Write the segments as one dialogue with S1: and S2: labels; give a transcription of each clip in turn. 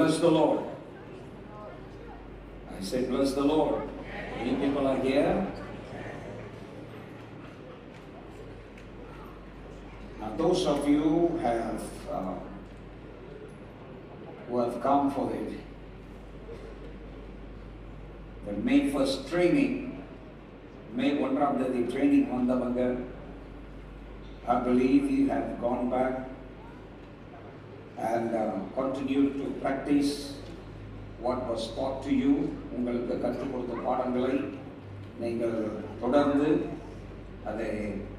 S1: Bless the Lord. I said, bless the Lord. Many people are here. Now, those of you who have come for the May 1st training, May 1ஆம் தேதி training வந்தவங்க, I believe you have gone back and continued to practice what was taught to you. உங்களுக்கு கற்றுக் கொடுத்த பாடங்களை நீங்கள் தொடர்ந்து அதை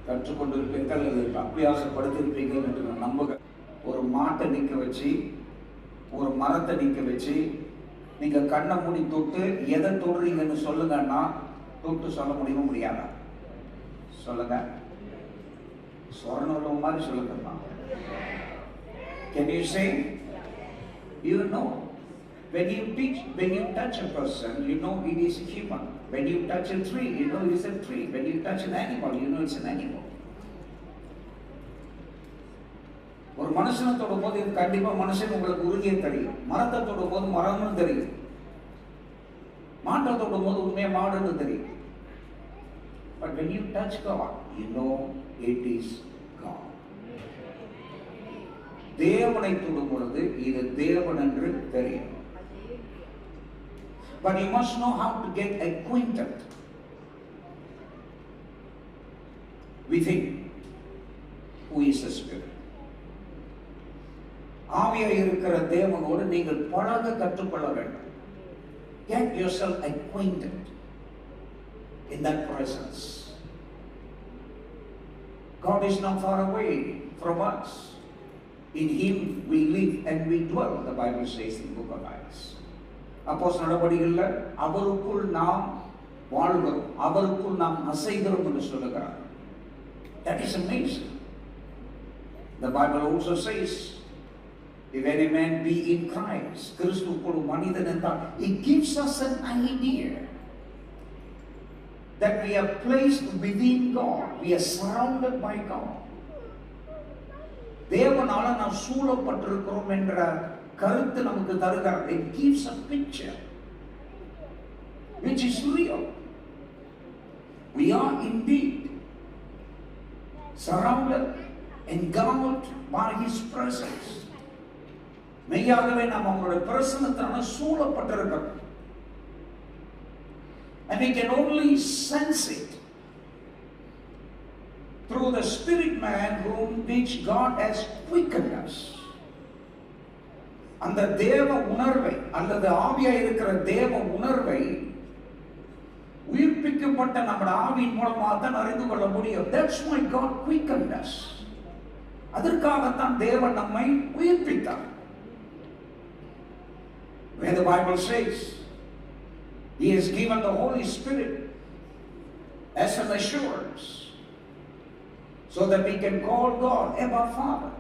S1: கற்றுக்கொண்டிருப்பீர்கள், அதை அபியாசப்படுத்தியிருப்பீர்கள் என்று நான் நம்புகிறேன். ஒரு மாட்டை நிற்க வச்சு, ஒரு மரத்தை நிற்க வச்சு, நீங்கள் கண்ணை மூடி தொட்டு எதை தொடுறீங்கன்னு சொல்லுங்கன்னா தொட்டு சொல்ல முடியுமா முடியாதா? சொல்லுங்க. சொரண மாதிரி சொல்லுங்கம்மா. Can you say? You know. When you touch a person, you know it is a human. When you touch a tree, you know it is a tree. When you touch an animal, you know it's an animal. ஒரு மனுஷனை தொடும் போது இது கண்டிப்பா மனுஷன் உங்களுக்கு உறுதியே தெரியும். மரத்தை தொடும் போது மரம்னு தெரியும். மாட்டை தொடும் போது உண்மையா மாடுன்னு தெரியும். But when you touch God, you know it is God. தேவனை தொடும் பொழுது இது தேவன் என்று தெரியும். But you must know how to get acquainted with Him, who is the Spirit. ஆவியாய் இருக்கிற தேவனோடு நீங்கள் பழக கற்றுக்கொள்ள வேண்டும். Get yourself acquainted in that presence. God is not far away from us. In Him we live and we dwell, the Bible says in the book of Acts. அப்போஸ்தலர் நடவடிக்கைகளில் அவருக்குள் நாம் வாழ்கிறோம், அவருக்குள் நாம் அசைகிறோம் என்று சொல்லுகிறார். That is amazing. The Bible also says, if any man be in Christ, கிறிஸ்துவுக்குள் மனிதன் என்றால், it gives us an idea that we are placed within God. We are surrounded by God. தேவனால நாம் சூழப்பட்டிருக்கிறோம் என்ற கருத்து நமக்கு தருகிறது. It gives a picture which is real. We are indeed surrounded, engulfed by His presence. மெய்யாகவே நாம் அவங்களுடைய பிரசன்னத்தால சூழப்பட்டிருக்கிறோம். And we can only sense it through the spirit man whom which God has quickened us. அந்த தேவ உணர்வை அல்லது ஆவியாய் இருக்கிற தேவ உணர்வை உயிர்ப்பிக்கப்பட்ட நம்முடைய ஆவியின் மூலமாக தான் அறிந்து கொள்ள முடியும். That's why God quickened us. அதற்காகத்தான் தேவன் நம்மை உயிர்ப்பித்தார். Where the Bible says He has given the Holy Spirit as an assurance so that we can call God Abba Father.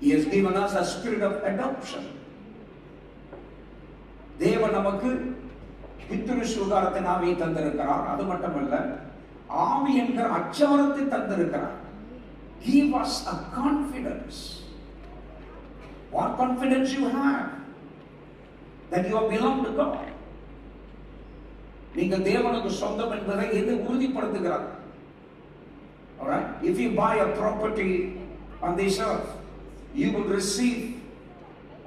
S1: He has given us a spirit of adoption. தேவன் நமக்கு பித்ரு சுகாரத்தின் ஆவியை தந்திருக்கிறார். அது மட்டுமல்ல, ஆவி என்கிற அச்சாரத்தை தந்திருக்கிறார். Give us a confidence. What confidence you have that you are belong to God. நீங்கள் தேவனுக்கு சொந்தம் என்பதை எது உறுதிப்படுத்துகிறார்? Alright, if you buy a property on this earth, you will receive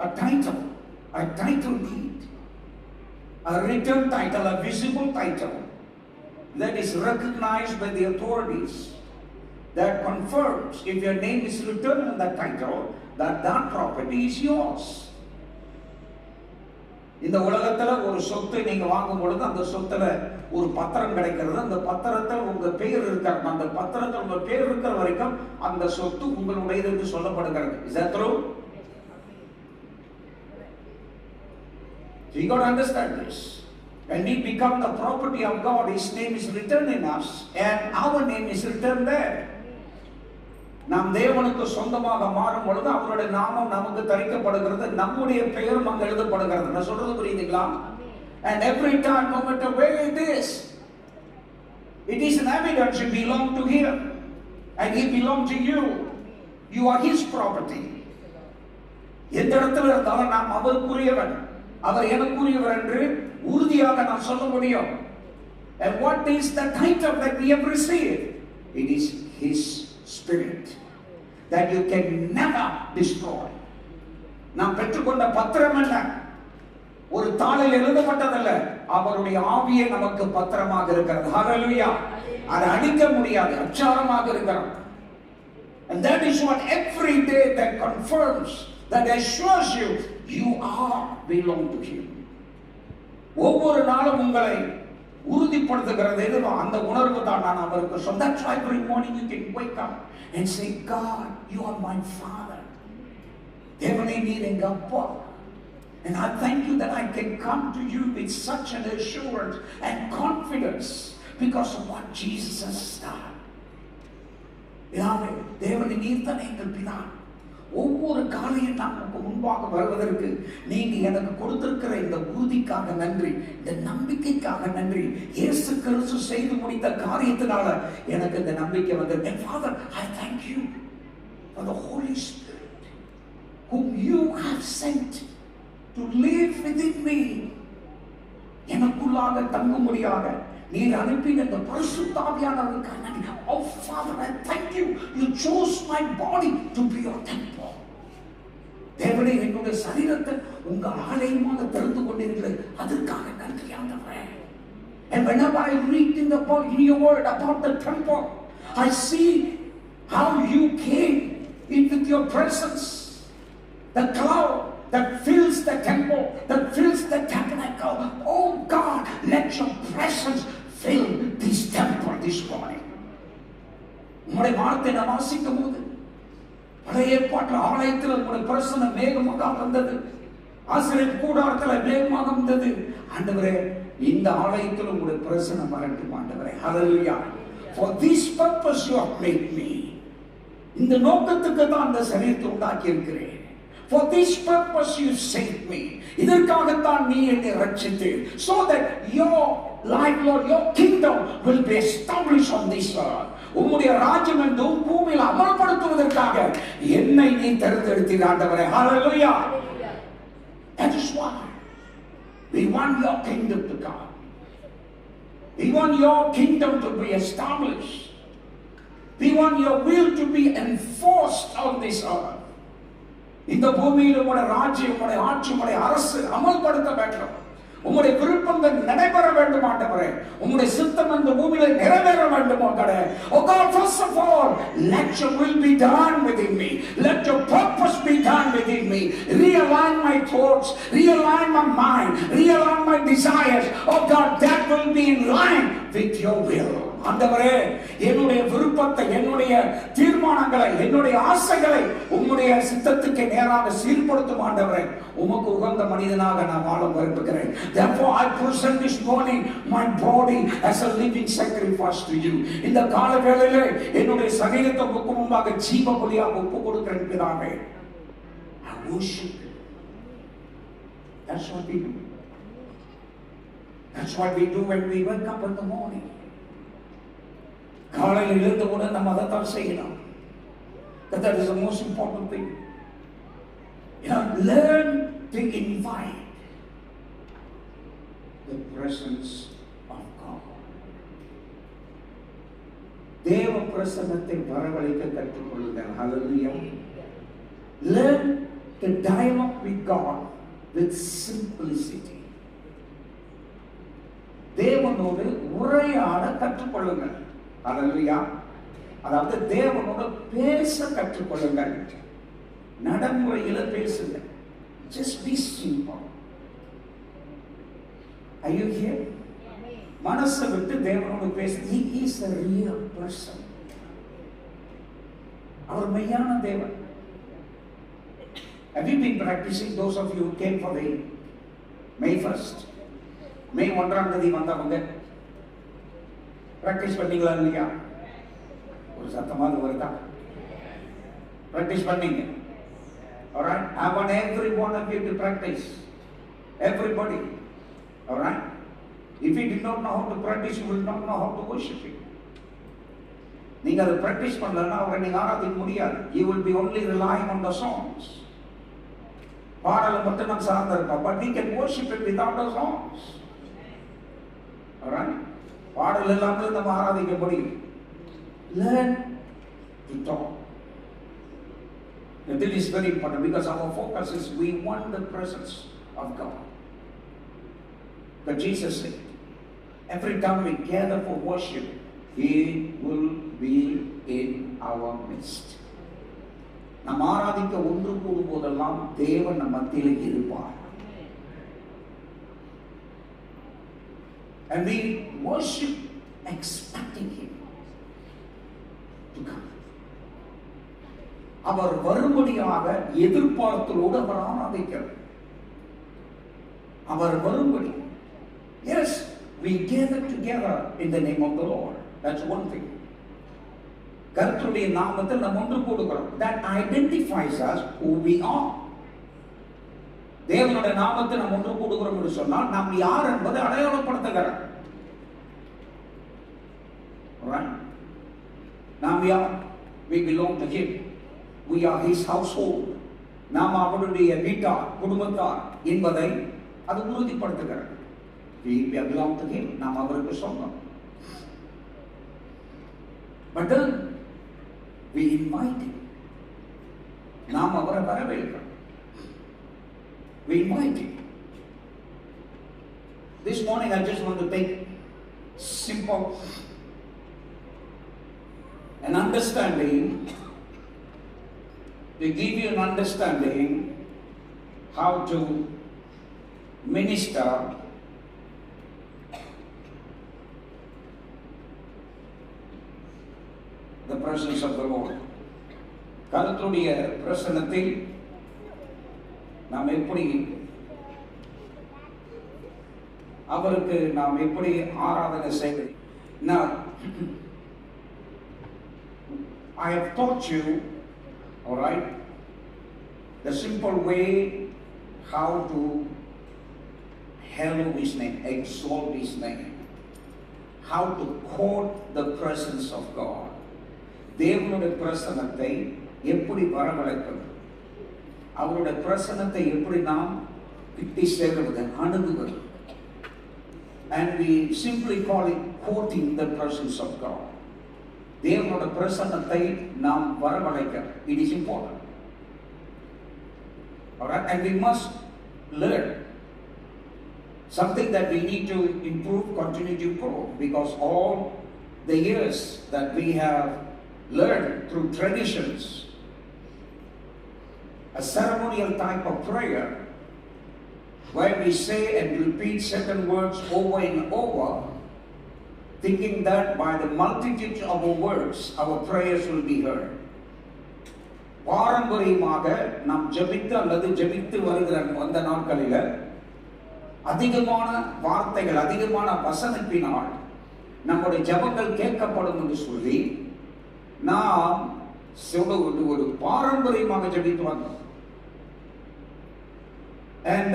S1: a title deed, a written title, a visible title that is recognized by the authorities, that confirms if your name is written in that title that property is yours. இந்த உலகத்துல ஒரு சொத்தை நீங்க வாங்கும் பொழுது அந்த சொத்துல ஒரு பத்திரம் கிடைக்கிறது. அந்த பத்திரத்தில் உங்க பெயர் இருக்காங்க. அந்த பத்திரத்தில் உங்க பெயர் இருக்கிற வரைக்கும் அந்த சொத்து உங்களுடையது என்று சொல்லப்படுகிறது. Is that true? You got to understand this. When we become the property of God, His name is written in us and our name is written there. நாம் தேவனுக்கு சொந்தமாக மாறும் பொழுது அவருடைய நாமம் நமக்கு தரிக்கப்படுகிறது, நம்முடைய பெயரும் அங்கு எழுதப்படுகிறது. நான் சொல்றது புரியுதுங்களா? And every time, no matter where it is an evidence you belong to Him and He belongs to you. You are His property. எந்த இடத்துல இருந்தாலும் நாம் அவருக்குரியவன், அவர் எனக்குரியவர் என்று உறுதியாக நான் சொல்ல முடியும். And what is the title that we have received? It is His Spirit that you can never destroy. நாம் பெற்றுக்கொண்ட பத்திரம் என்ன? ஒரு தாளில் எழுதப்பட்டதல்ல, அவருடைய ஆவியே நமக்கு பத்திரமாக இருக்கிறது. ஹalleluya. அதை அழிக்க முடியாது, அச்சாரமாக இருக்கிறது. And that is what every day that confirms, that assures you, you are belong to Him. ஒவ்வொரு நாளும் உங்களை உறுதிப்படுத்துகிறது எதுவோ அந்த உணர்வு தான் நான் அவருக்கு சொந்தம். That's why every morning you can wake up and say, God, you are my Father. தேவனே நீர் எங்க அப்பா. And I thank you that I can come to you with such an assurance and confidence because of what Jesus has done. தேவனே நீர் தான் எங்கள் பிதா. ஒவ்வொரு காலையும் நமக்கு முன்பாக வருவதற்கு நீங்க எனக்கு கொடுத்திருக்கிற இந்த உறுதிக்காக நன்றி, இந்த நம்பிக்கைக்காக நன்றி. இயேசு கிறிஸ்து செய்து முடித்த காரியத்தினால எனக்கு இந்த நம்பிக்கை வந்தது. And Father, I thank you for the Holy Spirit whom you have sent to live within me. எனக்குள்ளாக தங்கும்படியாக நீர் அனுப்பின இந்த பரிசுத்த ஆவியானவருக்கு நன்றி. Oh Father, I thank you. You chose my body to be your temple. தேவனே என்னுடைய சரீரத்தை உங்க ஆலயமாக தெரிந்து கொண்டீர்கள், அதற்காக நன்றி ஆண்டவரே. And whenever I read in your word about the temple, I see how you came in with your presence. The cloud that fills the temple, that fills the tabernacle. Oh God, let your presence fill this temple this morning. உங்களுடைய வார்த்தை நான் வாசிக்கும் போது பழைய ஏற்பாட்டில் ஆலயத்தில் உங்களுடைய பிரசன்னம் மேகமாக வந்தது, ஆசரிப்பு கூடாரத்தில் மேகமாக வந்தது. ஆண்டவரே, இந்த ஆலயத்தில் உங்களுடைய பிரசன்னம் வரட்டும் ஆண்டவரே. ஹalleluya. For this purpose you have made me. இந்த நோக்கத்துக்கு தான் இந்த சரீரத்தை உண்டாக்கி இருக்கிறேன். For this purpose you saved me. இதற்காகத்தான் நீ என்னை ரட்சித்து, so that your life, Lord, your kingdom will be established on this earth. உம்முடைய ராஜ்யம் இந்த பூமியில் அமல்படுத்துவதற்காக என்னை நீ தேர்ந்தெடுத்தீர் ஆண்டவரே. ஹalleluya. That is why we want your kingdom to come. We want your kingdom to be established. We want your will to be enforced on this earth. இந்த பூமியில் உம்முடைய ராஜ்யம், உம்முடைய ஆட்சி, உம்முடைய அரசு அமல்படுத்த வேண்டும். உம்முடைய விருப்பங்கள் நடைபெற வேண்டும் ஆண்டவரே. உம்முடைய சித்தம் இந்த பூமியில நிறைவேற வேண்டும் ஆண்டவரே. Oh God, first of all, let your will be done within me. Let your purpose be done within me. Realign my thoughts, realign my mind, realign my desires. Oh God, that will be in line with your will. ஆண்டவரே, என்னுடைய விருப்பத்தை, என்னுடைய தீர்மானங்களை, என்னுடைய ஆசைகளை உம்முடைய சித்தத்துக்கு நேராக சீர்படுத்தும் ஆண்டவரே. உமக்கு உகந்த மனிதனாக நான் வாழ விரும்புகிறேன். Therefore I present this morning my body as a living sacrifice to you. இந்த கால வேளையிலே என்னுடைய சரீரத்தை உமக்கு முன்பாக ஜீவ பலியாக ஒப்புக் கொடுக்கிறேன் பிதாவே. I worship you. That's what we do. That's what we do when we wake up in the morning. காலையில் எழுந்து கூட நம்ம அதைத்தான் செய்யலாம். That is the most important thing. Learn to invite the presence of God. தேவ பிரசன்னத்தை வரவழைக்க கற்றுக்கொள்ளுங்கள். Hallelujah. Learn to dialogue with God with simplicity. தேவனோடு உரையாட கற்றுக்கொள்ளுங்கள். ஹalleluya. அதாவது தேவனோடு பேச கற்றுக்கொள்ளுங்கள். நடைமுறையில பேசுங்க. Just be simple. Are you here? மனசை விட்டு தேவனோடு பேசு. He is a real person. அவர் மெய்யான தேவன். Have you been practicing, those of you who came for the May 1st? May 1ஆம் தேதி வந்தவங்க பிராக்டிஸ் பண்ணீங்களா இல்லையா? ஒரு சத்தமாக வருதா? பிராக்டிஸ் பண்ணீங்க. Alright, I want every one of you to practice. Everybody. Alright? If you did not know how to practice, you will not know how to worship Him. நீங்க அதை பிராக்டிஸ் பண்ணலன்னா அவரை நீங்க ஆராதிக்க முடியாது. You will be only relying on the songs. பாடலை மட்டும் நாம் சார்ந்திருக்கோம். But we can worship it without the songs. Alright? பாடல் இல்லாமல் நம்ம ஆராதிக்க முடியும். Learn to talk. And this is very important because our focus is we want the presence of God. But Jesus said, every time we gather for worship, He will be in our midst. நாம் ஆராதிக்க ஒன்று கூடும் போதெல்லாம் தேவன் நம் மத்தியில் இருப்பார். And we worship expecting Him to come. அவர் வரும்படியாக எதிர்பார்த்தலோடு அவர் ஆராதிக்கிறார். அவர் வரும்படி. Yes, we gather together in the name of the Lord. That's one thing. கர்த்தருடைய நாமத்தில் நாம் ஒன்று கூடுகிறோம். That identifies us who we are. தேவனுடைய நாமத்தில் நாம் ஒன்று கூடுகிறோம் என்று சொன்னால் நாம் யார் என்பதை அடையாளப்படுத்துகிறார். Right? நாம் யார்? We belong to Him. We are His household. நாம் அவருடைய வீட்டார், குடும்பத்தார் என்பதை அது உறுதிப்படுத்துகிறார். We belong to Him. நாம் அவருக்கு சொந்தம். But then we invite Him. நாம் அவரை வரவேற்கிறோம். We invite Him. This morning I just want to take simple an understanding, to give you an understanding how to minister the presence of the Lord. கர்த்தருடைய பிரசன்னத்தில் நாம் எப்படி அவருக்கு நாம் எப்படி ஆராதனை செய்வது. Now I have taught you, all right, the simple way how to hallow His name, exalt His name, how to court the presence of God. தேவனுடைய பிரசன்னத்தை எப்படி வரவழைப்பது, அவருடைய பிரசன்னத்தை எப்படி நாம் கிட்டி சேர்வது, அணுகுவது. And we simply call it courting the presence of God. தேவனுடைய பிரசன்னத்தை நாம் வரவழைக்க. It is important. Alright, and we must learn something that we need to improve, continue to improve, because all the years that we have learned through traditions, a ceremonial type of prayer where we say and repeat certain words over and over, thinking that by the multitude of our words our prayers will be heard. பாரம்பரியமாக நாம் ஜெபித்து அல்லது ஜெபித்து வருகிற அந்த நாட்களில் அதிகமான வார்த்தைகள், அதிகமான வசனத்தினால் நம்முடைய ஜெபங்கள் கேட்கப்படும் என்று சொல்லி நாம் ஒரு பாரம்பரியமாக ஜெபித்து வந்தோம். And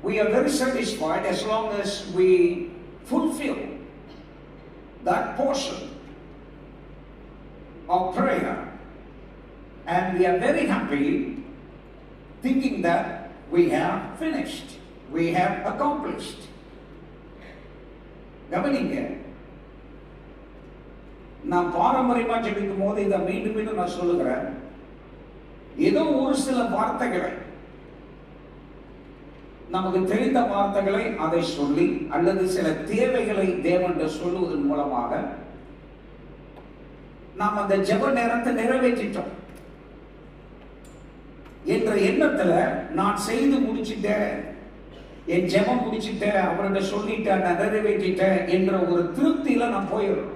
S1: we are very satisfied as long as we fulfill that portion of prayer, and we are very happy thinking that we have finished, we have accomplished. கவனிங்க, நான் பாரம்பரியமா ஜெபிக்கும் போது இதை மீண்டும் மீண்டும் நான் சொல்லுகிறேன். ஏதோ ஒரு சில வார்த்தைகளை, நமக்கு தெரிந்த வார்த்தைகளை அதை சொல்லி அல்லது சில தேவைகளை தேவன் சொல்லுவதன் மூலமாக நாம் அந்த ஜெப நேரத்தை நிறைவேற்றிட்டோம் என்ற எண்ணத்துல நான் செய்து முடிச்சிட்டேன், என் ஜெபம் முடிச்சிட்டேன், அவர்கிட்ட சொல்லிட்டேன், நான் நிறைவேற்றிட்டேன் என்ற ஒரு திருப்தியில நான் போயிடுறோம்.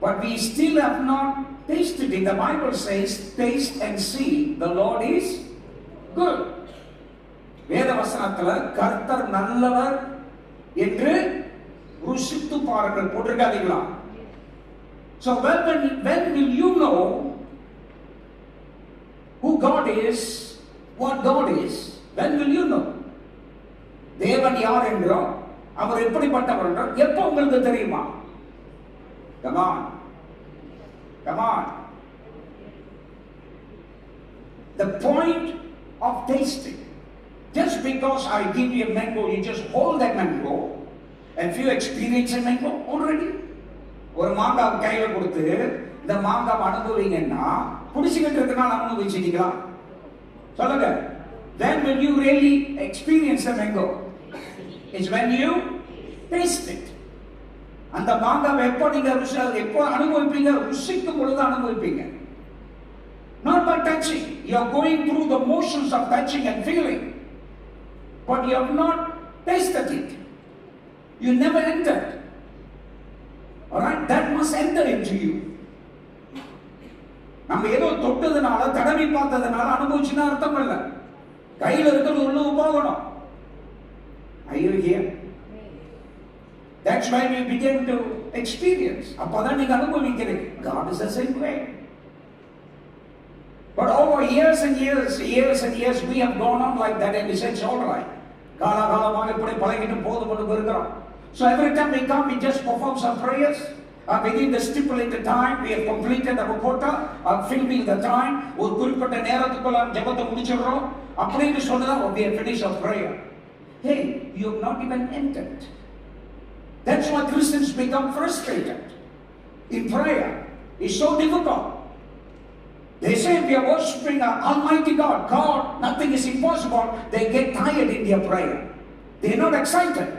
S1: But we still have not tasted it. The Bible says, taste and see the Lord is good. வேத வசனத்துல கர்த்தர் நல்லவர் என்று ருசித்து பாருங்கள் போட்டிருக்காதீங்களா? So when will you know who God is, what God is? When will you know? தேவன் யார் என்றோ, அவர் எப்படிப்பட்டவர் என்றோ எப்போ உங்களுக்கு தெரியுமா? Come on. The point of tasting. Just because I give you a mango, you just hold that mango. And if you experience a mango already, ஒரு மாங்காய் கையில கொடுத்து இந்த மாங்காய் அனுபவிங்கன்னா புடிச்சுக்கிட்டு இருக்கனால அனுபவிச்சிட்டீங்களா? சொல்லுங்க. Then when you really experience a mango, is when you taste it. அந்த மாங்காவை எப்போ நீங்க எப்போ அனுபவிப்பீங்க? ருசிக்கும் பொழுது அனுபவிப்பீங்க. Not by touching. You are going through the motions of touching and feeling, but you have not tasted it. You never entered. Alright, that must enter into you. நம்ம ஏதோ தொட்டதுனால தடவி பார்த்ததுனால அனுபவிச்சுன்னா அர்த்தம் இல்லை. கையில் இருக்கிறது உள்ள போகணும். Are you here? That's why we begin to experience. அப்பதான் நீங்க அனுபவிக்கிறீங்க. God is the same way. But over years and years, we have gone on like that and we said, it's all right. காலகாலமாக இப்படி பழகிட்டு போதும் கொண்டு இருக்கிறோம். So every time we come, we just perform some prayers. Within the stipulated time, we have completed our quota, filling the time. ஒரு குறிப்பிட்ட நேரத்துக்குள்ள ஜெபத்தை முடிச்சிடுறோம். அப்படின்னு சொன்னா we have finished our prayer. Hey, you have not even entered. That's why Christians become frustrated in prayer. It's so difficult. They say we are worshiping Almighty God. God, nothing is impossible. They get tired in their prayer. They are not excited.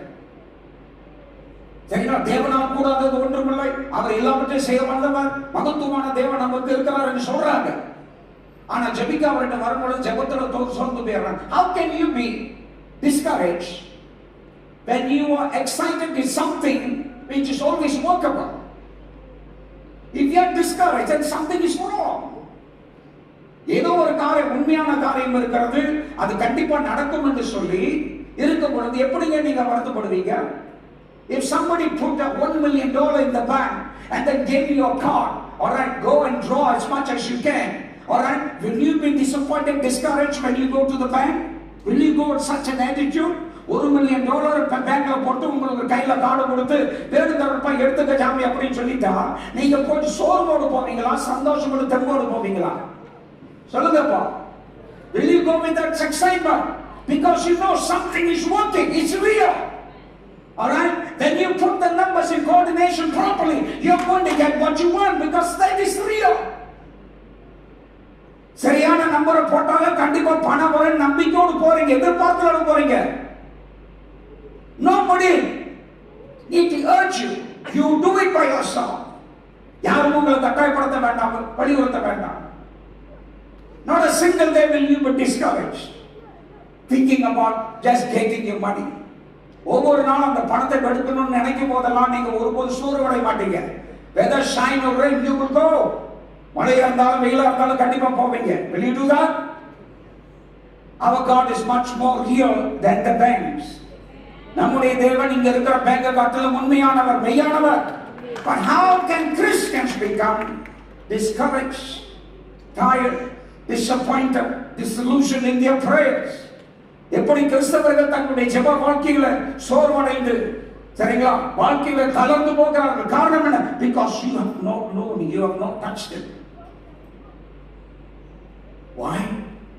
S1: சரிங்களா? தேவனால் கூடாதது ஒன்றுமில்லை, அவர் எல்லாவற்றையும் செய்ய வல்லவர், மகத்துவமான தேவன் நமக்கு இருக்கிறார் என்று சொல்றாங்க. ஆனா ஜெபிக்க அவர்கிட்ட வரும்பொழுது ஜெபத்துல சோர்ந்து போயிடுறாங்க. How can you be discouraged when you are excited with something which is always workable? If you are discouraged, then something is wrong. ஏதோ ஒரு காரியம், உண்மையான காரியம் இருக்கிறது, அது கண்டிப்பா நடக்கும் என்று சொல்லி இருக்கும் பொழுது எப்படிங்க நீங்க வருத்தப்படுவீங்க? If somebody put $1 million in the bank and then gave you a card, all right, go and draw as much as you can, all right, will you be disappointed, discouraged when you go to the bank? Will you go with such an attitude? $1 million பேங்க்ல போட்டு உங்களுக்கு கையில card கொடுத்து வேணுங்கிறப்ப எடுத்துக்க ஜாமி அப்படின்னு சொல்லிட்டா நீங்க போய் சோர்வோடு போவீங்களா, சந்தோஷமோடு தெம்போடு போவீங்களா? சொல்லுங்கப்பா. Will you go with that excitement? Because you know something is working, it's real. Alright? When you put the numbers in coordination properly, you're going to get what you want because that is real. சரியான நம்பரை போட்டாலே கண்டிப்பா பணம் வரும் நம்பிக்கையோடு போறீங்க, எதிர்பார்த்தோடு போறீங்க. Nobody need to urge you. You do it by yourself. யாரும் உங்களை கட்டாயப்படுத்த வேண்டாம், வலியுறுத்த வேண்டாம். Not a single day will you be discouraged thinking about just getting your money. ஒவ்வொரு நாளும் அந்த பணத்தை எடுக்கணும்னு நினைக்கும் போதெல்லாம் நீங்க ஒருபோது சோர்வடைய மாட்டீங்க. Whether shine or rain, you will go. மழையா இருந்தாலும் வெயிலா இருந்தாலும் கண்டிப்பா போவீங்க. Will you do that? Our God is much more real than the banks. நம்முடைய தேவன் இங்க இருக்கிற பேங்கை காட்டிலும் உண்மையானவர், மெய்யானவர். But how can Christians become discouraged, tired, disappointed, disillusioned in their prayers? எப்படி கிறிஸ்தவர்கள் தங்களுடைய ஜெப வாழ்க்கையில சோர்வடைந்து, சரிங்களா, வாழ்க்கையில தளர்ந்து போகிறார்கள்? காரணம் என்ன? Because you have not known, you have not touched it. Why?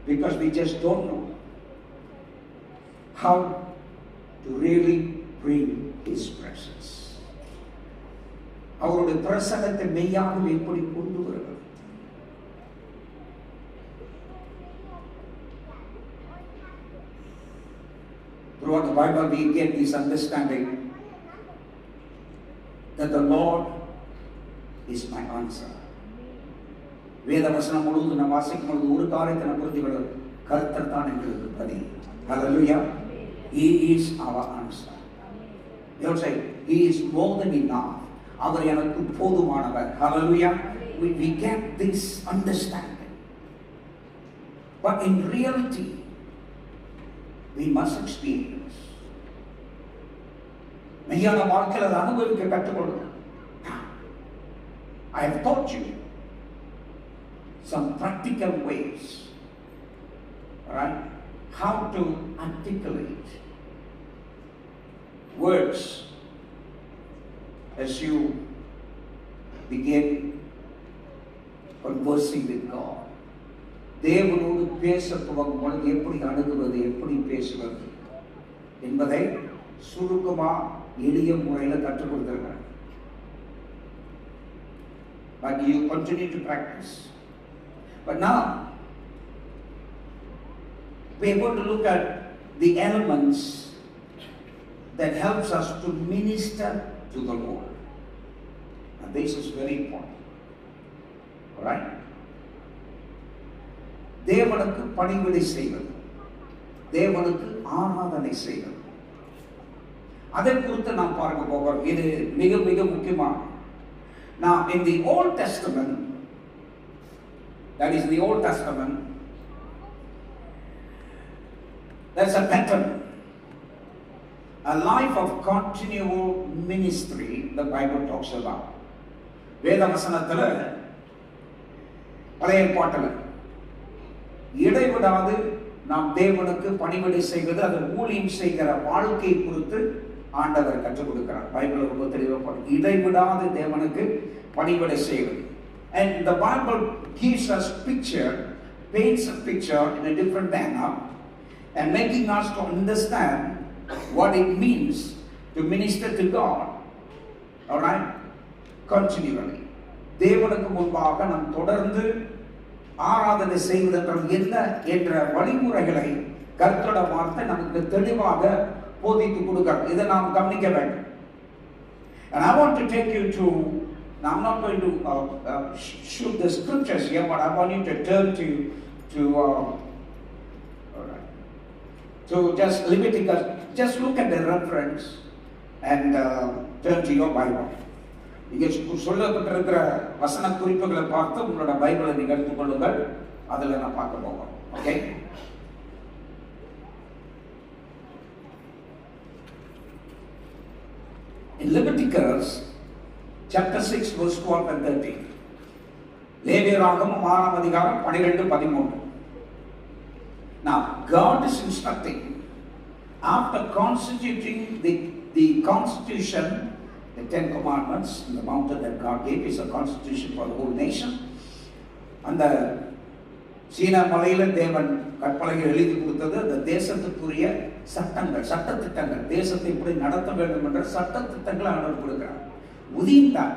S1: Because we just don't know how to really bring His presence. அவருடைய பிரசன்னத்தை மெய்யாகவே எப்படி கொண்டு வருவது? Throughout the Bible, we get this understanding that the Lord is my answer. வேத வசனம் முழுவதும் நாம் வாசிக்கும் பொழுது ஒரு காரியத்தை நாம் புரிந்து கொள்வது, கர்த்தர் தான் எங்களுக்கு பதில். Hallelujah. He is our answer. They will say, He is more than enough. அவர் எனக்கு போதுமானவர். Hallelujah. We get this understanding. But in reality, we must experience. மெய்யான வாழ்க்கையில் அதை அனுபவிக்க கற்றுக்கொள்ளும். I have taught you some practical ways, right, how to articulate words as you begin conversing with God. தேவனோடு பேச துவங்கும் பொழுது எப்படி அணுகுவது, எப்படி பேசுவது என்பதை சுருக்கமா எளிய முறையில் கற்றுக் கொடுத்திருக்கிறார். But you continue to practice. But now we are going to look at the elements that helps us to minister to the Lord. And this is very important. Alright? தேவனுக்கு பணிவிடை செய்வது, தேவனுக்கு ஆராதனை செய்வது, அதை குறித்து நாம் பார்க்க போகிறோம். இது மிக மிக முக்கியமான. Now in the Old Testament, that is the Old Testament, there's a pattern, a life of continual ministry the Bible talks about. வேத வசனத்துல பழைய ஏற்பாட்டில் இடைவிடாது நாம் தேவனுக்கு பணிவிடை செய்வது, அது ஊழியம் செய்கிற வாழ்க்கை குறித்து ஆண்டவர் கற்றுக் கொடுக்கிறார். பைபிள் ரொம்ப தெளிவாக இடைவிடாது தேவனுக்கு பணிவிடை செய்வது. And the Bible gives us picture, paints a picture in a different manner and making us to understand what it means to minister to God. All right? Continually. தேவனுக்கு முன்பாக நாம் தொடர்ந்து ஆராதனை செய்வதென்றால் என்ன என்ற வழிமுறைகளை கர்த்தருடைய வார்த்தை நமக்கு தெளிவாக போதித்து கொடுக்கிறார். இதை நாம் கவனிக்க வேண்டும். And I want to take you to, now I'm not going to shoot the scriptures here, but I want you to turn to just Leviticus. Just look at the reference and turn to your Bible. இங்கே சொல்லப்பட்டிருக்கிற வசன குறிப்புகளை பார்த்து உங்களோட பைபிளை நீங்கள் எடுத்துக்கொள்ளுங்கள். அதில் நான் பார்க்க போகிறோம். Okay, in Leviticus chapter 6 verse 12 and 13, லேவியராகமம் 6ஆம் அதிகாரம் 12-13. Now God is instructing, after constituting the constitution, the 10 commandments, the mountain that God gave is a constitution for the whole nation. அந்த சீனா மலையில தேவன் கற்பனைகள் எழுதி கொடுத்தது அந்த தேசத்துக்குரிய சட்டங்கள், சட்டத்திட்டங்கள், தேசத்தை எப்படி நடத்த வேண்டும் என்ற சட்டத்திட்டங்களை ஆண்டவர் கொடுக்கிறார். Within that,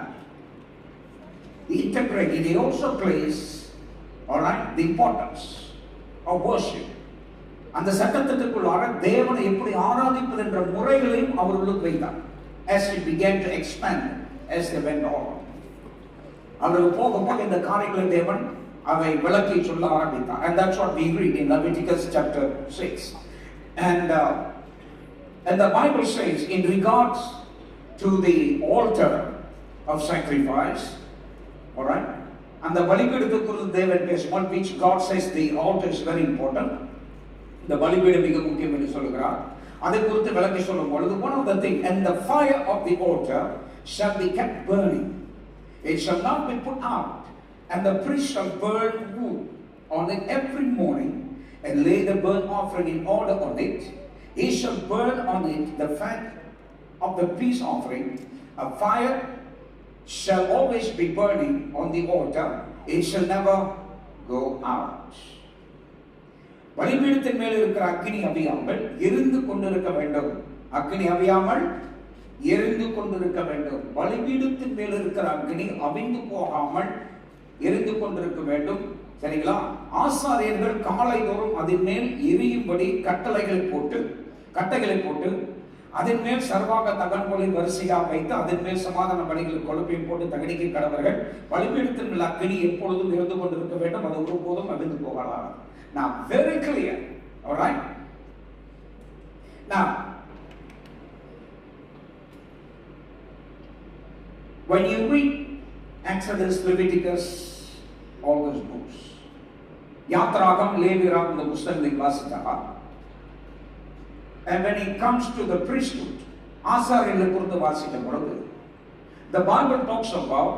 S1: the integrity, they also place, all right, the importance of worship. அந்த சட்டத்திட்டத்துக்குள்ளார தேவனை எப்படி ஆராதிப்பது என்ற முறைகளையும் அவர்களுக்கு வைத்தார். As it began to expand, as they went on, அவர்கள் போக போக இந்த காரியங்களை தேவன் அவை விளக்கி சொல்ல ஆரம்பித்தார். And that's what we read in Leviticus chapter 6. And the Bible says, in regards to the altar of sacrifice, all right, and the பலிபீடத்துக்கு தேவன் பேசுவார், which God says the altar is very important. இந்த பலிபீடம் மிக முக்கியம் என்று சொல்கிறார். அதை குறித்து விளக்கி சொல்லும் பொழுது, one of the things, and the fire of the altar shall be kept burning, it shall not be put out, and the priest shall burn wood on it every morning and lay the burnt offering in order on it. He shall burn on it the fat of the peace offering. A fire shall always be burning on the altar, it shall never go out. பலிபீடத்தின் மேல் இருக்கிற அக்கினி அவியாமல் எரிந்து கொண்டிருக்க வேண்டும். அக்கினி அவியாமல் எரிந்து கொண்டிருக்க வேண்டும். பலிபீடத்தின் மேல் இருக்கிற அக்கினி அவிந்து போகாமல் எரிந்து கொண்டிருக்க வேண்டும். சரிங்களா? ஆசாரியர்கள் காலைதோறும் அதன் மேல் எரியும்படி கட்டைகளை போட்டு அதன் மேல் சர்வாக தகன்களை வரிசையாக வைத்து அதன் மேல் சமாதான பலிகள் கொழுப்பையும் போட்டு தகனிக்க கடவர்கள். பலிபீடத்தின் மேல் அக்கினி எப்பொழுதும் இருந்து கொண்டிருக்க வேண்டும். அது ஒருபோதும் அவிந்து போகலாம். Now, very clear, all right? Now, when you read Exodus, Leviticus, all those books, யாத்ராகம், லேவியராகம், இந்த புத்தகங்களை வாசித்தா, and when it comes to the priesthood, ஆசாரியர்களை குறித்து வாசிக்கும் பொழுது, the Bible talks about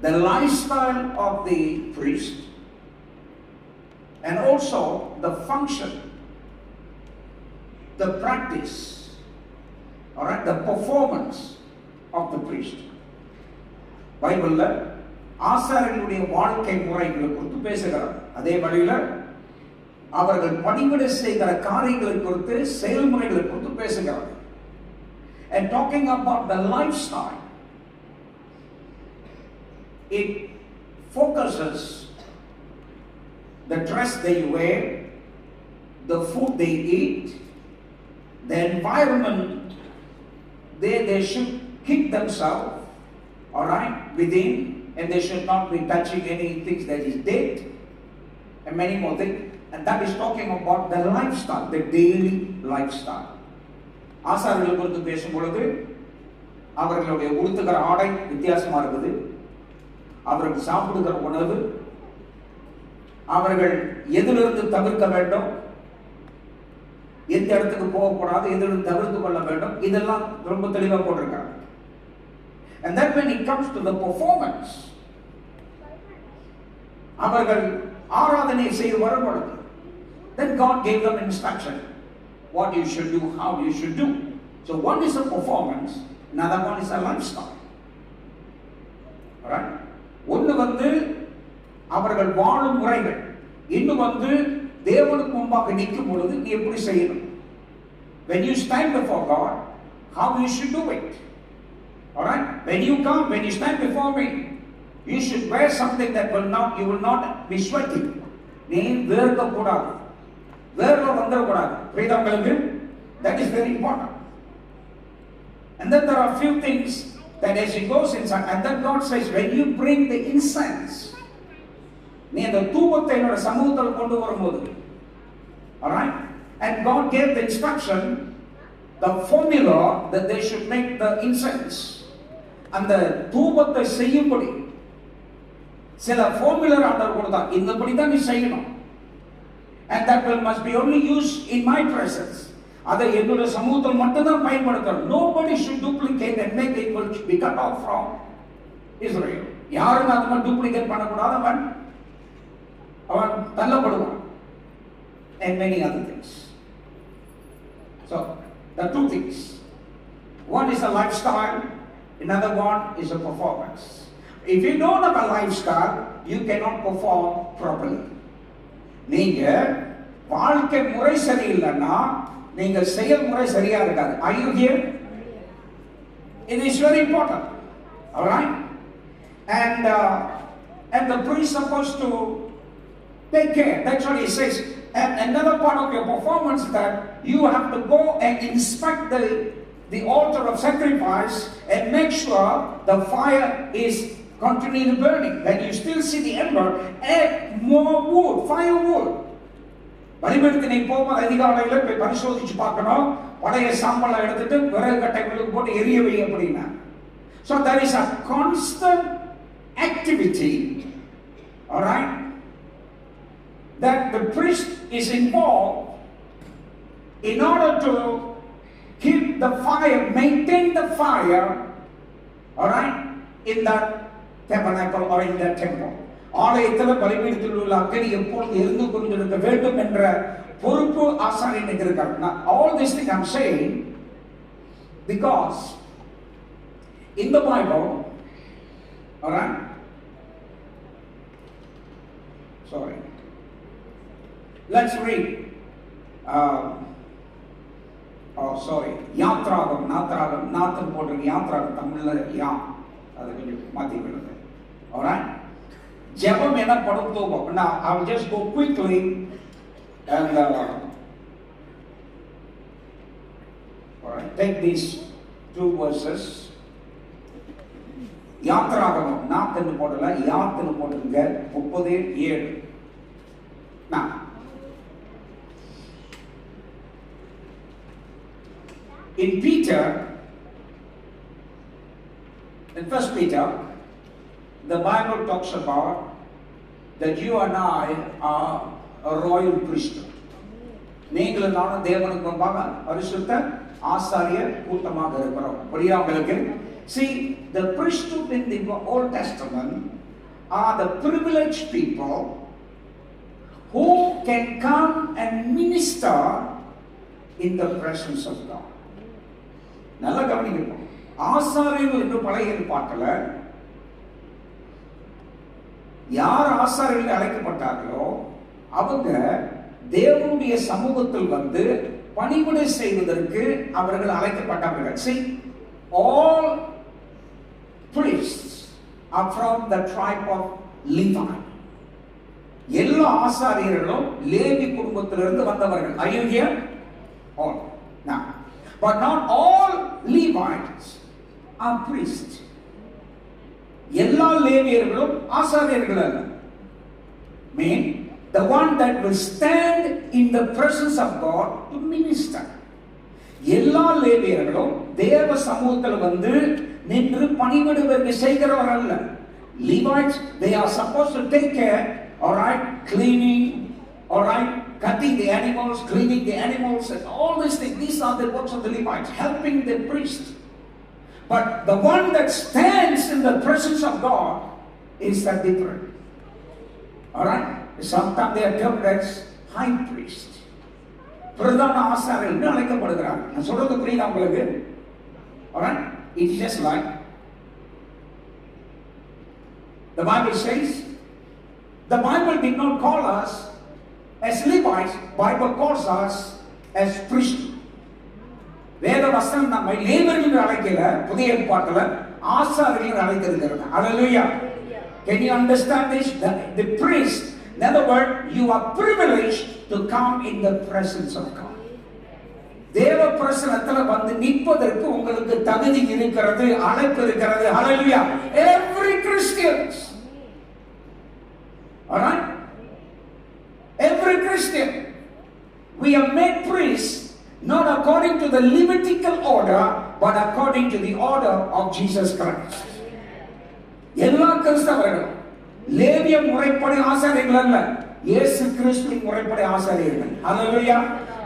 S1: the lifestyle of the priest, and also the function, the practice, all right, the performance of the priest. பைபிள்ல ஆசாரியர்களுடைய வாழ்க்கை முறைகளை குறித்து பேசுகிறார். அதே வழியில் அவர்கள் பணிவிடை செய்கிற காரியங்களை குறித்து, செயல்முறைகளை குறித்து பேசுகிறார். And talking about the lifestyle, it focuses the dress they wear, the food they eat, the environment they should keep themselves, all right, within, and they should not be touching any things that is dead, and many more things. And that is talking about the lifestyle, the daily lifestyle. ஆசாரியர்கள் குறித்து பேசும் பொழுது அவர்களுடைய உடுத்துகிற ஆடை வித்தியாசமா இருக்குது, அவர்கள் சாப்பிடுகிற உணவு, அவர்கள் எதிலிருந்து தவிர்க்க வேண்டும், எந்த இடத்துக்கு போகக்கூடாது, எதிலிருந்து தவிர்த்து கொள்ள வேண்டும், இதெல்லாம் ரொம்ப தெளிவாக போட்டிருக்காங்க. And then when it comes to the performance, அவர்கள் ஆராதனை செய்து வரும் பொழுது, then God gave them instruction what you should do, how you should do. So one is a performance, another one is a lifestyle. Alright? ஒன்று வந்து அவர்கள் வாழும் முறைகள், இன்னும் வந்து தேவனுக்கு முன்பாக நிற்கும் பொழுது நீ எப்படி செய்யணும். When you stand before God, how you should do it. Alright? When you come, when you stand before me, you should wear something that you will not be sweating. நீ வேர்க்க கூடாது, வேர்வை வந்துடக்கூடாது. புரியுதா உங்களுக்கு? That is very important. And then there are few things that as he goes inside, and then God says, when you bring the incense, நீ அந்த தூபத்தை என்னோட சமூகத்தில் கொண்டு வரும்போது, alright, and God gave the instruction, the formula that they should make the incense, அந்த தூபத்தை செய்யும்படி சில formula ஆண்டவர் கொடுத்தா, இந்தபடி தான் நீ செய்யணும். And that must be only used in my presence. அதை என்னோட சமூகத்தில் மட்டும்தான் பயன்படுத்தணும். Nobody should duplicate and make it will be cut off from Israel. யாரும் அது மாதிரி டூப்ளிகேட் பண்ணக்கூடாது, அவன் தள்ளப்படுவான். And many other things. So the two things, one is a lifestyle, another one is a performance. If you don't have a lifestyle, you cannot perform properly. நீங்க வாழ்க்கை முறை சரியில்லைன்னா நீங்க செயல்முறை சரியா இருக்காது. Are you here? It is very important. All right? And the priest is supposed to take care. That's what he says. And another part of your performance that you have to go and inspect the altar of sacrifice and make sure the fire is continually burning. When you still see the ember, add more wood, firewood. பலிபீடத்தினை போகும்போது அதிகாலையில் போய் பரிசோதிச்சு பார்க்கணும். பழைய சாம்பலை எடுத்துட்டு விறகு கட்டைகளுக்கு போட்டு எரிய வை அப்படின்னா. So there is a constant activity, all right, that the priest is involved in order to keep the fire, maintain the fire, all right, in that tabernacle or in that temple. ஆலயத்தில் பலிபீடத்தில் உள்ள அக்கினி எப்பொழுது எரிந்து கொண்டிருக்க வேண்டும் என்ற பொறுப்பு ஆசாரியனுக்கு இருக்கார். All this thing I'm saying because in the Bible, all right, sorry, let's read யாத்ராகம், நாத்தன் போட்டிருக்கு, யாத்ராகம் தமிழ்ல அதை கொஞ்சம் மாற்றி விடுங்க. All right? ஜெபம் எனப்படும் தூபம். Now I will just go quickly and all right, take these two verses. யாத்ராகமம் நாத்தன்னு போடல, யாத்துன்னு போட்டுருங்க. 30:7. Now in Peter, in 1 Peter, the Bible talks about that you and I are a royal priesthood. நீங்களும் நானும் தேவனுக்கு முன்பாக பரிசுத்த ஆசாரிய கூட்டமாக இருக்கிறோம். புரியுதா உங்களுக்கு? See, the priesthood in the Old Testament are the privileged people who can come and minister in the presence of God. நல்லா கவனிக்கணும். ஆசாரியர்கள் என்று பழைய ஏற்பாட்டில் யார் ஆசாரியர்கள் அழைக்கப்பட்டார்களோ அவங்க தேவனுடைய சமூகத்தில் வந்து பணிவிடை செய்வதற்கு அவர்கள் அழைக்கப்பட்டார்கள். See, all priests are from the tribe of Levi. எல்லா ஆசாரியர்களும் லேவி குடும்பத்திலிருந்து வந்தவர்கள். Are you here? All. Now, but not all Levites are priests. எல்லா லேவியர்களும் ஆசாரியர்கள் அல்ல. Mean the one that will stand in the presence of God to minister. எல்லா லேவியர்களும் தேவ சமூகத்தில் வந்து நின்று பணிவிடுவதற்கு செய்கிறவர்கள் அல்ல. Levites, they are supposed to take care, all right, cleaning, all right, cutting the animals, cleaning the animals, and all these things. These are the works of the Levites, helping the priest. But the one that stands in the presence of God is that different. All right? Sometimes they are termed as high priest. பிரதான ஆசாரியர் என்று அழைக்கப்படுகிறார். நான் சொல்றது புரியுதா உங்களுக்கு? All right? It's just like the Bible says, the Bible did not call us as Levites, Bible calls us as priests. வேத வசனம் நம்மை லேவியர்கள் என்று அழைக்கல, புதிய ஏற்பாட்டில் ஆசாரியர்கள் என்று அழைத்திருக்கிறது. Hallelujah. Can you understand this? The priest, in other words, you are privileged to come in the presence of God. தேவ பிரசன்னத்தில் வந்து நிற்பதற்கு உங்களுக்கு தகுதி இருக்கிறது, அழைப்பு இருக்கிறது. Hallelujah. Every Christian, all right, every Christian, we are made priests not according to the Levitical order, but according to the order of Jesus Christ. எல்லா கிறிஸ்தவர்களும் லேவிய முறைப்படி ஆசாரியர்கள் அல்ல, இயேசு கிறிஸ்துவின் முறைப்படி ஆசாரியர்கள். Hallelujah.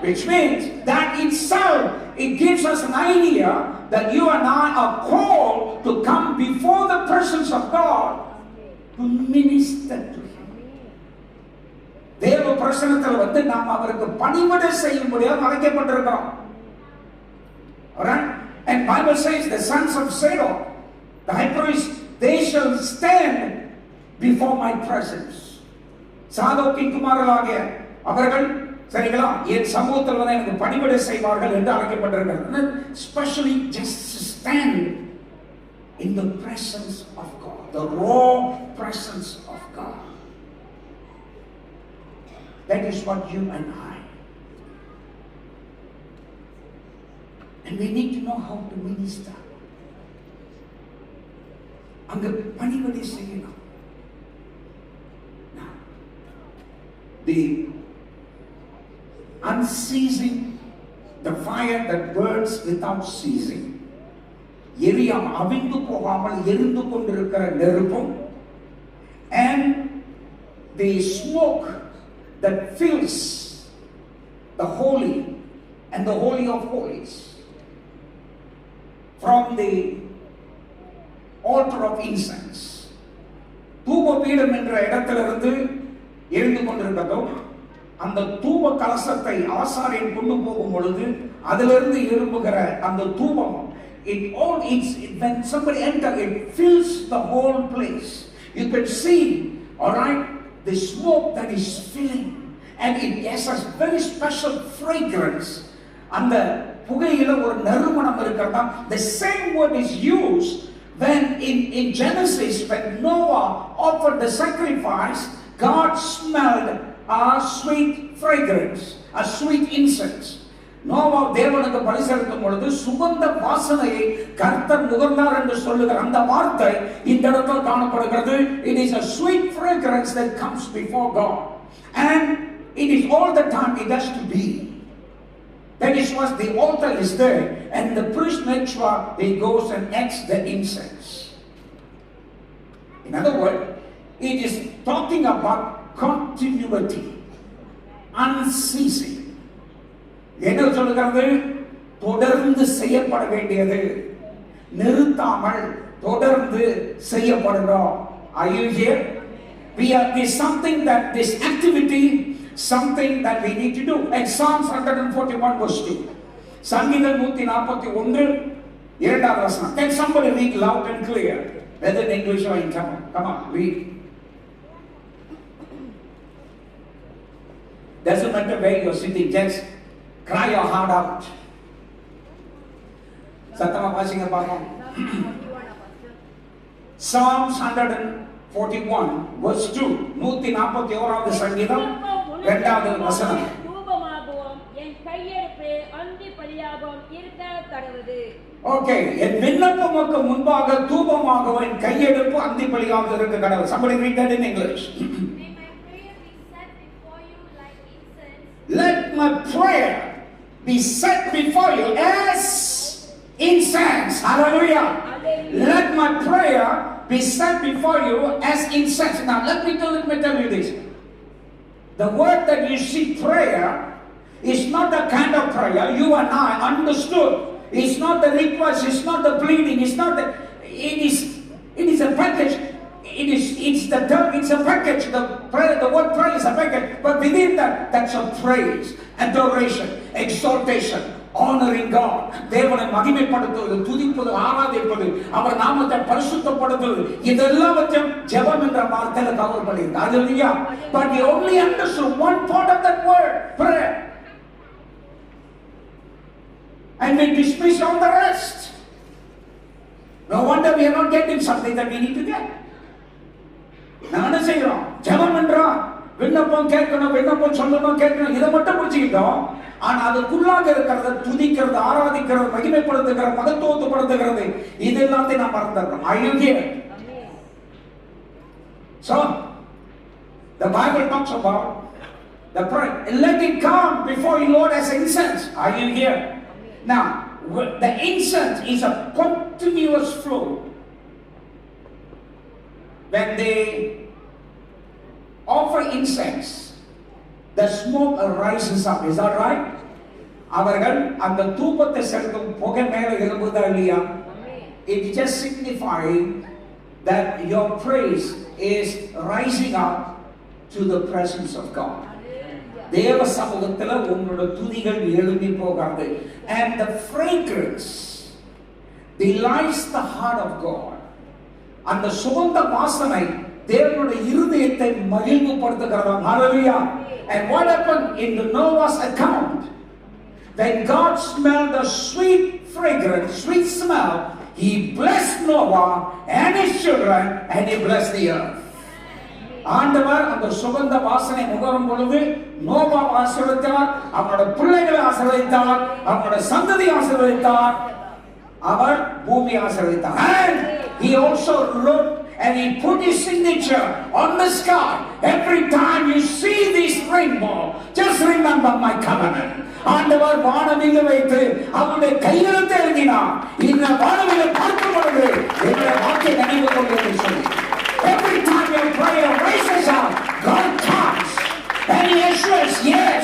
S1: Which means that itself, it gives us an idea that you and I are called to come before the presence of God to minister to Him. தேவ பிரசன்னத்தில் வந்து நாம் அவருக்கு பணிவிடை செய்யும்படியாக அழைக்கப்பட்டிருக்கிறோம். Alright? And Bible says the sons of Zadok, the high priest, they shall stand before my presence. சாதோக்கின் குமாரர்களாகிய அவர்கள் சரிங்களா என் சமூகத்தில் வந்து எனக்கு பணிவிடை செய்வார்கள் என்று அழைக்கப்பட்டிருக்கிறது. Especially just to stand in the presence of God, the raw presence of God. That is what you and I. And we need to know how to minister. அங்க பணிவிடை செய்யணும். Now, the unceasing, the fire that burns without ceasing, எரியாம அவிந்து போகாமல் எரிந்து கொண்டிருக்கிற நெருப்பும், and the smoke that fills the holy and the holy of holies from the altar of incense. தூப பீடம் என்ற இடத்திலிருந்து எழுந்து கொண்டிருக்கிறதும், அந்த தூப கலசத்தை ஆசாரியன் கொண்டு போகும் பொழுது அதிலிருந்து எழும்புகிற அந்த தூபம், when somebody enters, it fills the whole place. You can see, all right, the smoke that is filling, and it has a very special fragrance. அந்த புகையில ஒரு நறுமணம் இருக்கிறதா. The same word is used when in Genesis, when Noah offered the sacrifice, God smelled a sweet fragrance, a sweet incense. Noah தேவனுக்கு பலி செலுத்தும் பொழுது சுகந்த வாசனையை கர்த்தர் நுகர்ந்தார் என்று சொல்லுகிற அந்த வார்த்தை இந்த இடத்தில் காணப்படுகிறது. It is a sweet fragrance that comes before God, and it is all the time it has to be. That is why the altar is there, and the priest makes sure he goes and adds the incense. In other words, it is talking about continuity, unceasing. என்ன சொல்லுகிறது? தொடர்ந்து செய்யப்பட வேண்டியது, நிறுத்தாமல் தொடர்ந்து செய்யப்படுகிறோம். Are you here? There's something that this activity, something that we need to do. And Psalms 141 verse 2. சங்கீதம் 141 இரண்டாவது வசனம். Can somebody read loud and clear? Whether in English or in Tamil? Come on, read. Doesn't matter where you're sitting, just cry your heart out. சத்தமா வாசிங்க பாப்போம். Psalms 141 verse 2. 141வது சங்கீதம் 2வது வசனம்.
S2: தூபமாகவும் என் கையெடுப்பு அந்தி பலியாகவும் இருக்க கடவுது.
S1: Okay, என் விண்ணப்பமுக்கு முன்பாக தூபமாகவும் என் கையெடுப்பு அந்தி பலியாகவும் இருக்க கடவுது. Somebody read that in English. Let my prayer be set before you as incense. Hallelujah. Let my prayer be set before you as incense. Now let me tell you this. The word that you see, prayer, is not the kind of prayer you and I understood. It's not the request, it's not the pleading, it's not the, it is a package. It's the term, it's a package. The prayer, the word prayer is a package, but within that, that's a praise, adoration, exaltation, honoring God. தேவனை மகிமைப்படுத்துவது, துதிப்பது, ஆராதிப்பது, அவர் நாமத்தை பரிசுத்தப்படுத்துவது, இதெல்லாவற்றையும் ஜெபம் என்ற வார்த்தையில cover பண்ணிருக்கு. Hallelujah. But he only understood one part of that word, prayer. And we dismiss all the rest. No wonder we are not getting something that we need to get. நான் என்ன செய்யறோம்? ஜெபம் என்றோம், விண்ணப்பம் கேட்கணும், விண்ணப்பம் சொல்லணும், கேட்கணும், இதை மட்டும் புரிஞ்சுக்கிட்டோம். ஆனா அதுக்குள்ளாக இருக்கிறத துதிக்கிறது, ஆராதிக்கிறது, மகிமைப்படுத்துகிறது, மகத்துவப்படுத்துகிறது, இது எல்லாத்தையும் நாம் மறந்துடுறோம். Are you here? So the Bible talks about the prayer. Let it come before you, Lord, as incense. Are you here? Now the incense is a continuous flow. When they offer incense, the smoke rises up. Is that right? அவர்கள் அந்த தூபத்தை செலுத்தும் புகை மேல எழும்புதா இல்லையா? It just signifying that your praise is rising up to the presence of God. தேவ சமூகத்துல உங்களோட துதிகள் எழும்பி போகிறது. And the fragrance delights the heart of God. அந்த சுகந்த வாசனை தேவனுடைய இருதயத்தை மகிழ்வுபடுத்துகிறது. Hallelujah. And what happened in the Noah's account? When God smelled the sweet fragrance, sweet smell, he blessed Noah and his children, and he blessed the earth. ஆண்டவர் அந்த சுகந்த வாசனை முகரும் பொழுது நோவா ஆசீர்வதித்தார், அவனோட பிள்ளைகளை ஆசீர்வதித்தார், அவனோட சந்ததி ஆசீர்வதித்தார், அவர் பூமி ஆசீர்வதித்தார். And he also wrote and he put his signature on the sky. Every time you see this rainbow, just remember my covenant. ஆண்டவர் வானவில்லை வைத்து அவருடைய கையெழுத்தை எழுதினார். இந்த வானவில்லை பார்க்கும் பொழுது என்னுடைய வாக்கை நினைவு கொண்டு என்று சொல்லி, every time your prayer raises up, God comes and he assures, yes,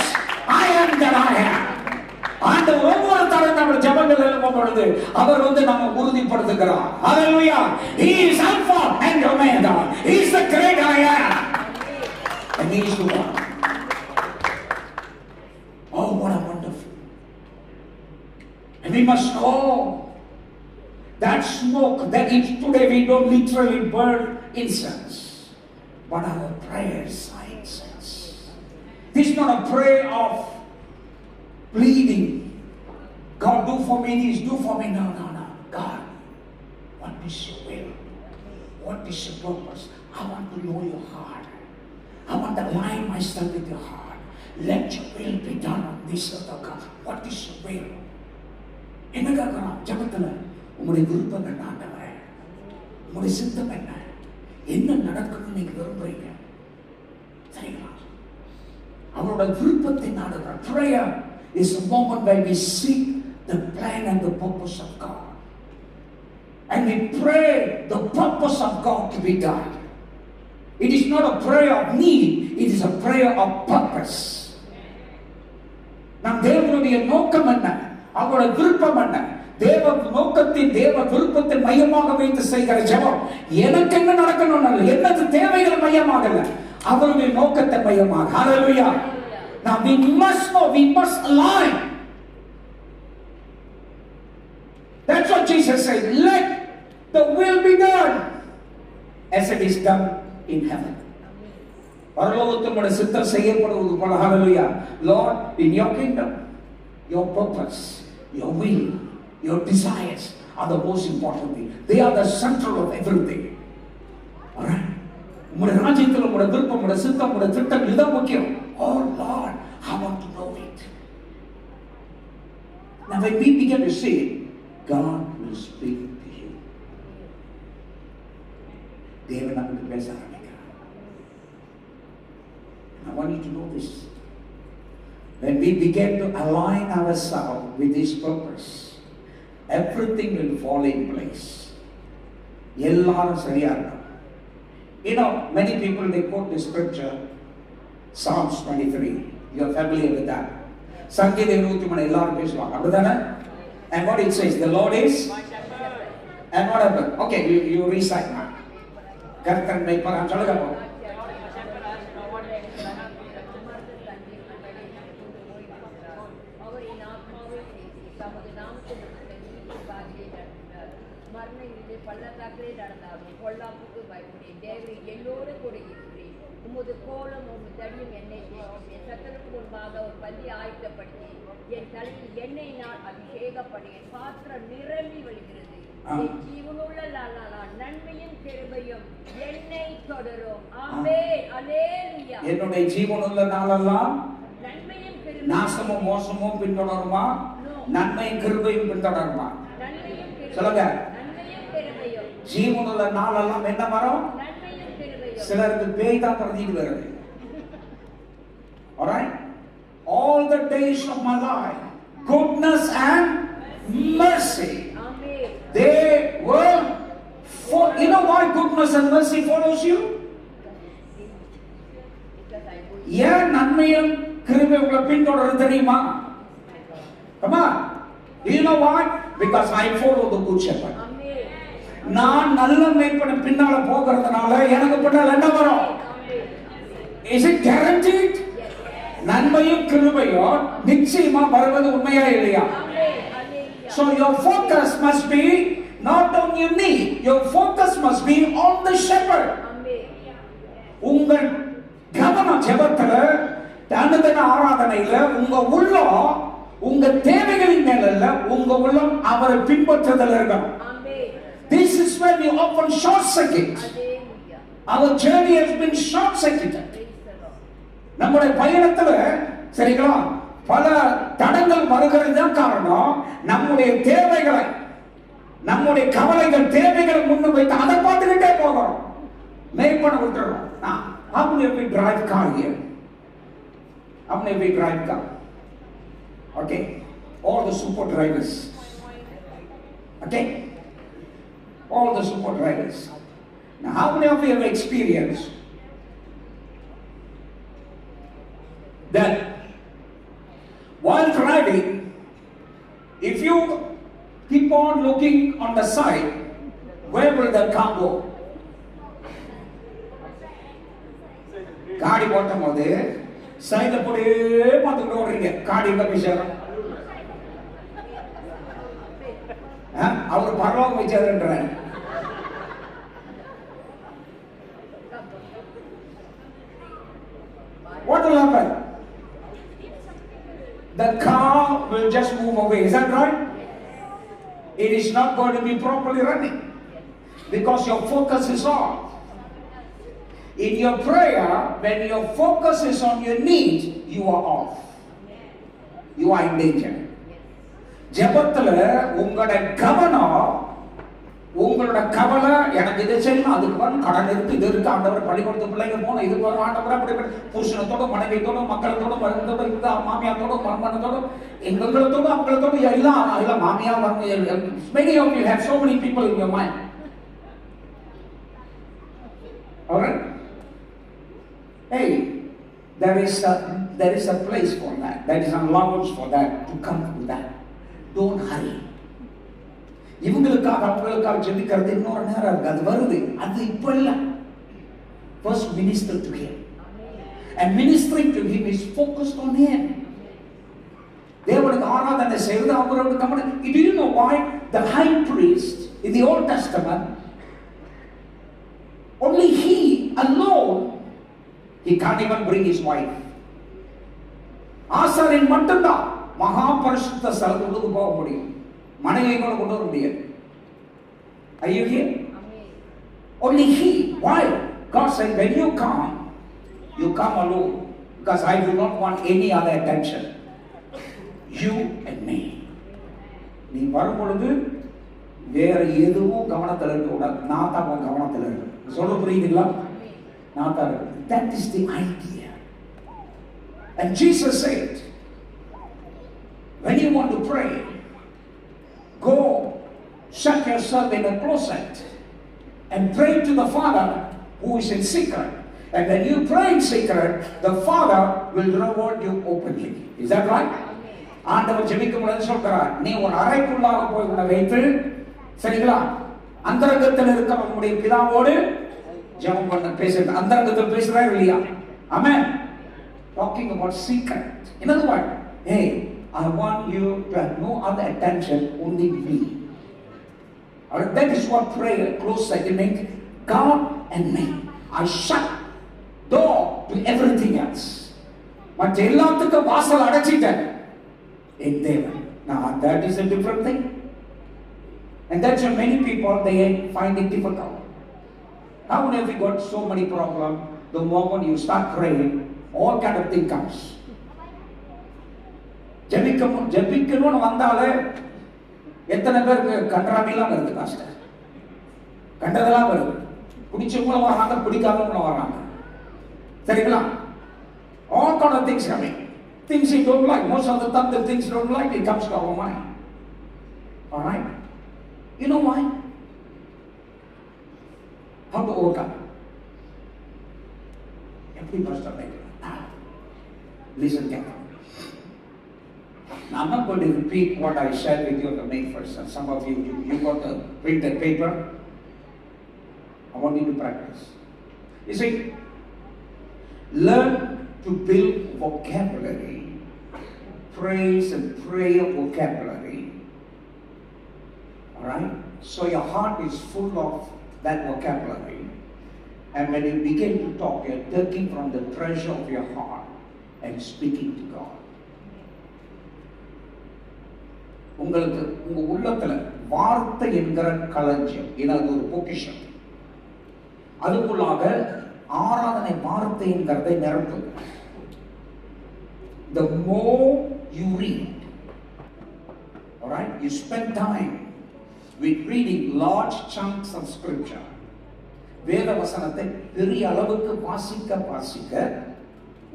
S1: I am that I am. அந்த ஒவ்வொரு தடவை நம்ம ஜெபங்கள் எழுப்பும் பொழுது அவர் வந்து நம்ம உறுதிப்படுத்துகிறார். Hallelujah. He is Alpha and Omega. He is the great I am. And he is the one. Oh, what a wonderful. And we must know that smoke that is today we don't literally burn incense, but our prayers are incense. This is not a prayer of pleading, God do for me this, do for me. No. God, what is your will? What is your purpose? I want to know your heart. I want to align myself with your heart. Let your will be done on this earth, God. What is your will? என்ன கேட்கலாம் ஜெபத்துல? உங்களுடைய விருப்பம் என்ன ஆண்டவரே? உங்களுடைய சித்தம் என்ன? என்ன நடக்கணும்னு நீங்க விரும்புறீங்க? சரிங்களா? அவரோட விருப்பத்தை நாடுற prayer is a moment where we seek the plan and the purpose of God. And we pray the purpose of God to be done. It is not a prayer of need, it is a prayer of purpose. நம் தேவனுடைய நோக்கம் என்ன? அவரோட விருப்பம் என்ன? தேவ நோக்கத்தின் தேவ விருப்பத்தை மையமாக வைத்து செய்கிற ஜெபம் எனக்கு என்ன நடக்கணும் அல்ல, என்னது தேவைகள் மையமாக அல்ல, அவருடைய நோக்கத்தை மையமாக. Hallelujah. Now we must know, we must align. That's what Jesus said. Let the will be done as it is done in heaven. பரலோகத்தில் உம்முடைய சித்தம் செய்யப்படுவது போல. ஹalleluya. Lord, in your kingdom, your purpose, your will, your desires are the most important thing. They are the center of everything. Alright? உம்முடைய ராஜ்யத்தில் உம்முடைய விருப்பம், உம்முடைய சித்தம், உம்முடைய திட்டம் இதுதான் முக்கியம். Oh Lord, I want to know it. Now when we begin to see it, God will speak to you. தேவன் நமக்கு பேச ஆரம்பிக்கிறார். I want you to know this. When we begin to align ourselves with His purpose, everything will fall in place. எல்லாரும் சரியா இருக்கும். You know, many people they quote the scripture, Psalms 23. You are familiar with that. சங்கீதம் 23 எல்லாரும் பேசுவாங்க. அப்படிதானே? And what it says, the Lord is and what happened? Okay, you recite now. கர்த்தர் மேய்ப்பர் சொல்லுங்க போ.
S2: உமது கோலம் உமது தடியும் எண்ணெய் தேய்க்கிறேன். சத்தனுக்கு முன்பாக ஒரு பந்தி ஆயத்தப்படுத்தி என் தலையில் எண்ணெயினால் அபிஷேகப்படி என் பாத்திரம் நிரம்பி வழிகிறது. என் ஜீவனுள்ள நாளால் நன்மையும் கிருபையும் என்னை தொடரும். ஆமென். அல்லேலூயா.
S1: என்னுடைய ஜீவனுள்ள நாளெல்லாம்
S2: நன்மையும் கிருபையும்
S1: நாசமும் மோசமும் பின்தொடருமா? நன்மையும் கிருபையும் பின்தொடருமா?
S2: நன்மையும் கிருபையும்
S1: சொல்லுங்க.
S2: நன்மையும் கிருபையும்
S1: ஜீவனுள்ள நாளெல்லாம் என்ன வரும்?
S2: நன்மையும் கிருபையும்.
S1: சிலருக்கு பேய் தான் பிரதிட்டு வருது. Alright? All the days of my life, goodness and mercy.
S2: Amen.
S1: They will you know why goodness and mercy follows you? ஏன் நன்மையும் கிருபை உங்களை பின்தொடருது தெரியுமா? Come on. Do you know why? Because I follow the good shepherd.
S2: Amen.
S1: நான் நல்ல மேய்ப்பன் பின்னால போகிறதுனால எனக்கு பின்னால் என்ன வரும்? Is it guaranteed? நன்மையும் கிருபையும் நிச்சயமா வருவது உண்மையா இல்லையா? So your focus must be not on your need. Your focus must be on the shepherd. உங்கள் கவனம் ஜெபத்துல, அனுதின ஆராதனையில உங்க உள்ளம் உங்க தேவைகளின் மேல இல்ல, உங்க உள்ளம் அவரை பின்பற்றுதல் இருக்கணும். This is where we often short circuit. Our journey has been short circuited. நம்முடைய பயணத்துல சரிங்களா பல தடங்கள் வருகிறது காரணம் நம்முடைய தேவைகளை, நம்முடைய கவலைகள், தேவைகளை முன்னு வைத்து அதை பார்த்துக்கிட்டே போகிறோம், மேற்பட விட்டுறோம். How many of you drive car here? How many of you drive car? Okay, all the super drivers. Okay, all the super drivers. Now, how many of you have experienced that while driving, if you keep on looking on the side, where will the car go? காடி ஓட்டும் போது சைட்ல போய் பார்த்துக்கிட்டு ஓடுறீங்க, காடி எங்க போய் சேரும்? அவர் பரவாயில்ல போய் சேருன்ற. What will happen? The car will just move away. Is that right? It is not going to be properly running because your focus is off. In your prayer, when your focus is on your need, you are off. You are in danger. ஜெபத்துல உங்களோட கவனம், உங்களோட கவலை எனக்கு இதை செய்யணும், அதுக்கு வரும், கடன் இருக்கு, இது இருக்கு, ஆண்டவர் பள்ளிக்கூடத்து பிள்ளைங்க போகணும், இது வரும், ஆண்டவர் அப்படி புருஷனத்தோட மனைவியத்தோட மக்களத்தோட மருந்தோட இருக்குது, மாமியாத்தோட மருமனத்தோட எங்களத்தோட அவங்களத்தோட எல்லாம் மாமியா மரும. Many of you have so many people in your mind. Alright? Hey, there is a place for that. There is an allowance for that to come to that. Don't hurry. இவங்களுக்காக அவங்களுக்காக ஜெபிக்கிறது இன்னொரு நேரம் இருக்கு, அது வருது, அது இப்ப இல்ல. First minister to him, and ministering to him is focused on him. தேவனுக்கு ஆராதனை செய்வது அவரோட கவனம். Do you know why the high priest in the Old Testament, only he alone, he He can't even bring his wife. ஆசாரியன் மட்டும்தான் மகா பரிசுத்த ஸ்தலத்துக்கு போக முடியும். மனைவியை கூட கொண்டு வர முடியாது. Are you here? Only he. Why? God said, when you come alone, because I do not want any other attention. You and me. நீ வரும் பொழுது வேற எதுவும் கவனத்தில் இருக்க கூடாது. நான் தான் உன் கவனத்தில் இருக்கு. சொல்ல புரியுதுங்களா? நான் தான் இருக்கு. That is the idea. And Jesus said, when you want to pray, go shut yourself in a closet and pray to the Father who is in secret. And when you pray in secret, the Father will reward you openly. Is that right? ஆண்டவர் ஜெபிக்கும் பொழுது சொல்கிறார், நீ ஒரு அறைக்குள்ளாக போய் உன்னை வைத்து, சரிங்களா, அந்தரங்கத்தில் இருக்கிற உன்னுடைய பிதாவோடு ஜெபம் பண்ண பேசுறது. அந்தரங்கத்தில் பேசுறாரு இல்லையா? ஆமென். Talking about secret. In other words, hey, I want you to have no other attention, only me. That is what prayer close segment, God and me. I shut door to everything else. மற்ற எல்லாத்துக்கும் வாசல் அடைச்சிட்டேன் என் தேவன். Now that is a different thing. And that's why many people, they find it difficult. Now when we got so many problems, the moment you start praying, all kind of thing comes. ஜெபிக்கணும்னு வந்தாலே எத்தனை பேருக்கு கன்றாவிலாம் வருது? Pastor, கண்டதெல்லாம் வருது. பிடிச்சவங்களும் வராங்க, பிடிக்காதவங்களும் வராங்க, சரிங்களா? All kind of things coming. Things you don't like. Most of the time the things you don't like, it comes to our mind. All right? You know why? How to overcome? Every pastor like listen carefully. Now, I'm not going to repeat what I shared with you on the May 1st. And some of you got the printed paper. I want you to practice. You see, learn to build vocabulary, praise and prayer vocabulary. All right? So your heart is full of that vocabulary. And when you begin to talk, you're taking from the treasure of your heart and speaking to God. உங்களுக்கு உங்க உள்ளத்துல வார்த்தை என்கிற களஞ்சியம், இது ஒரு பொக்கிஷம். அதுக்குள்ளாக ஆராதனை வார்த்தை என்கிறதை நிரப்புங்க. The more you read, all right, you spend time with reading large chunks of scripture. வேத வசனத்தை பெரிய அளவுக்கு வாசிக்க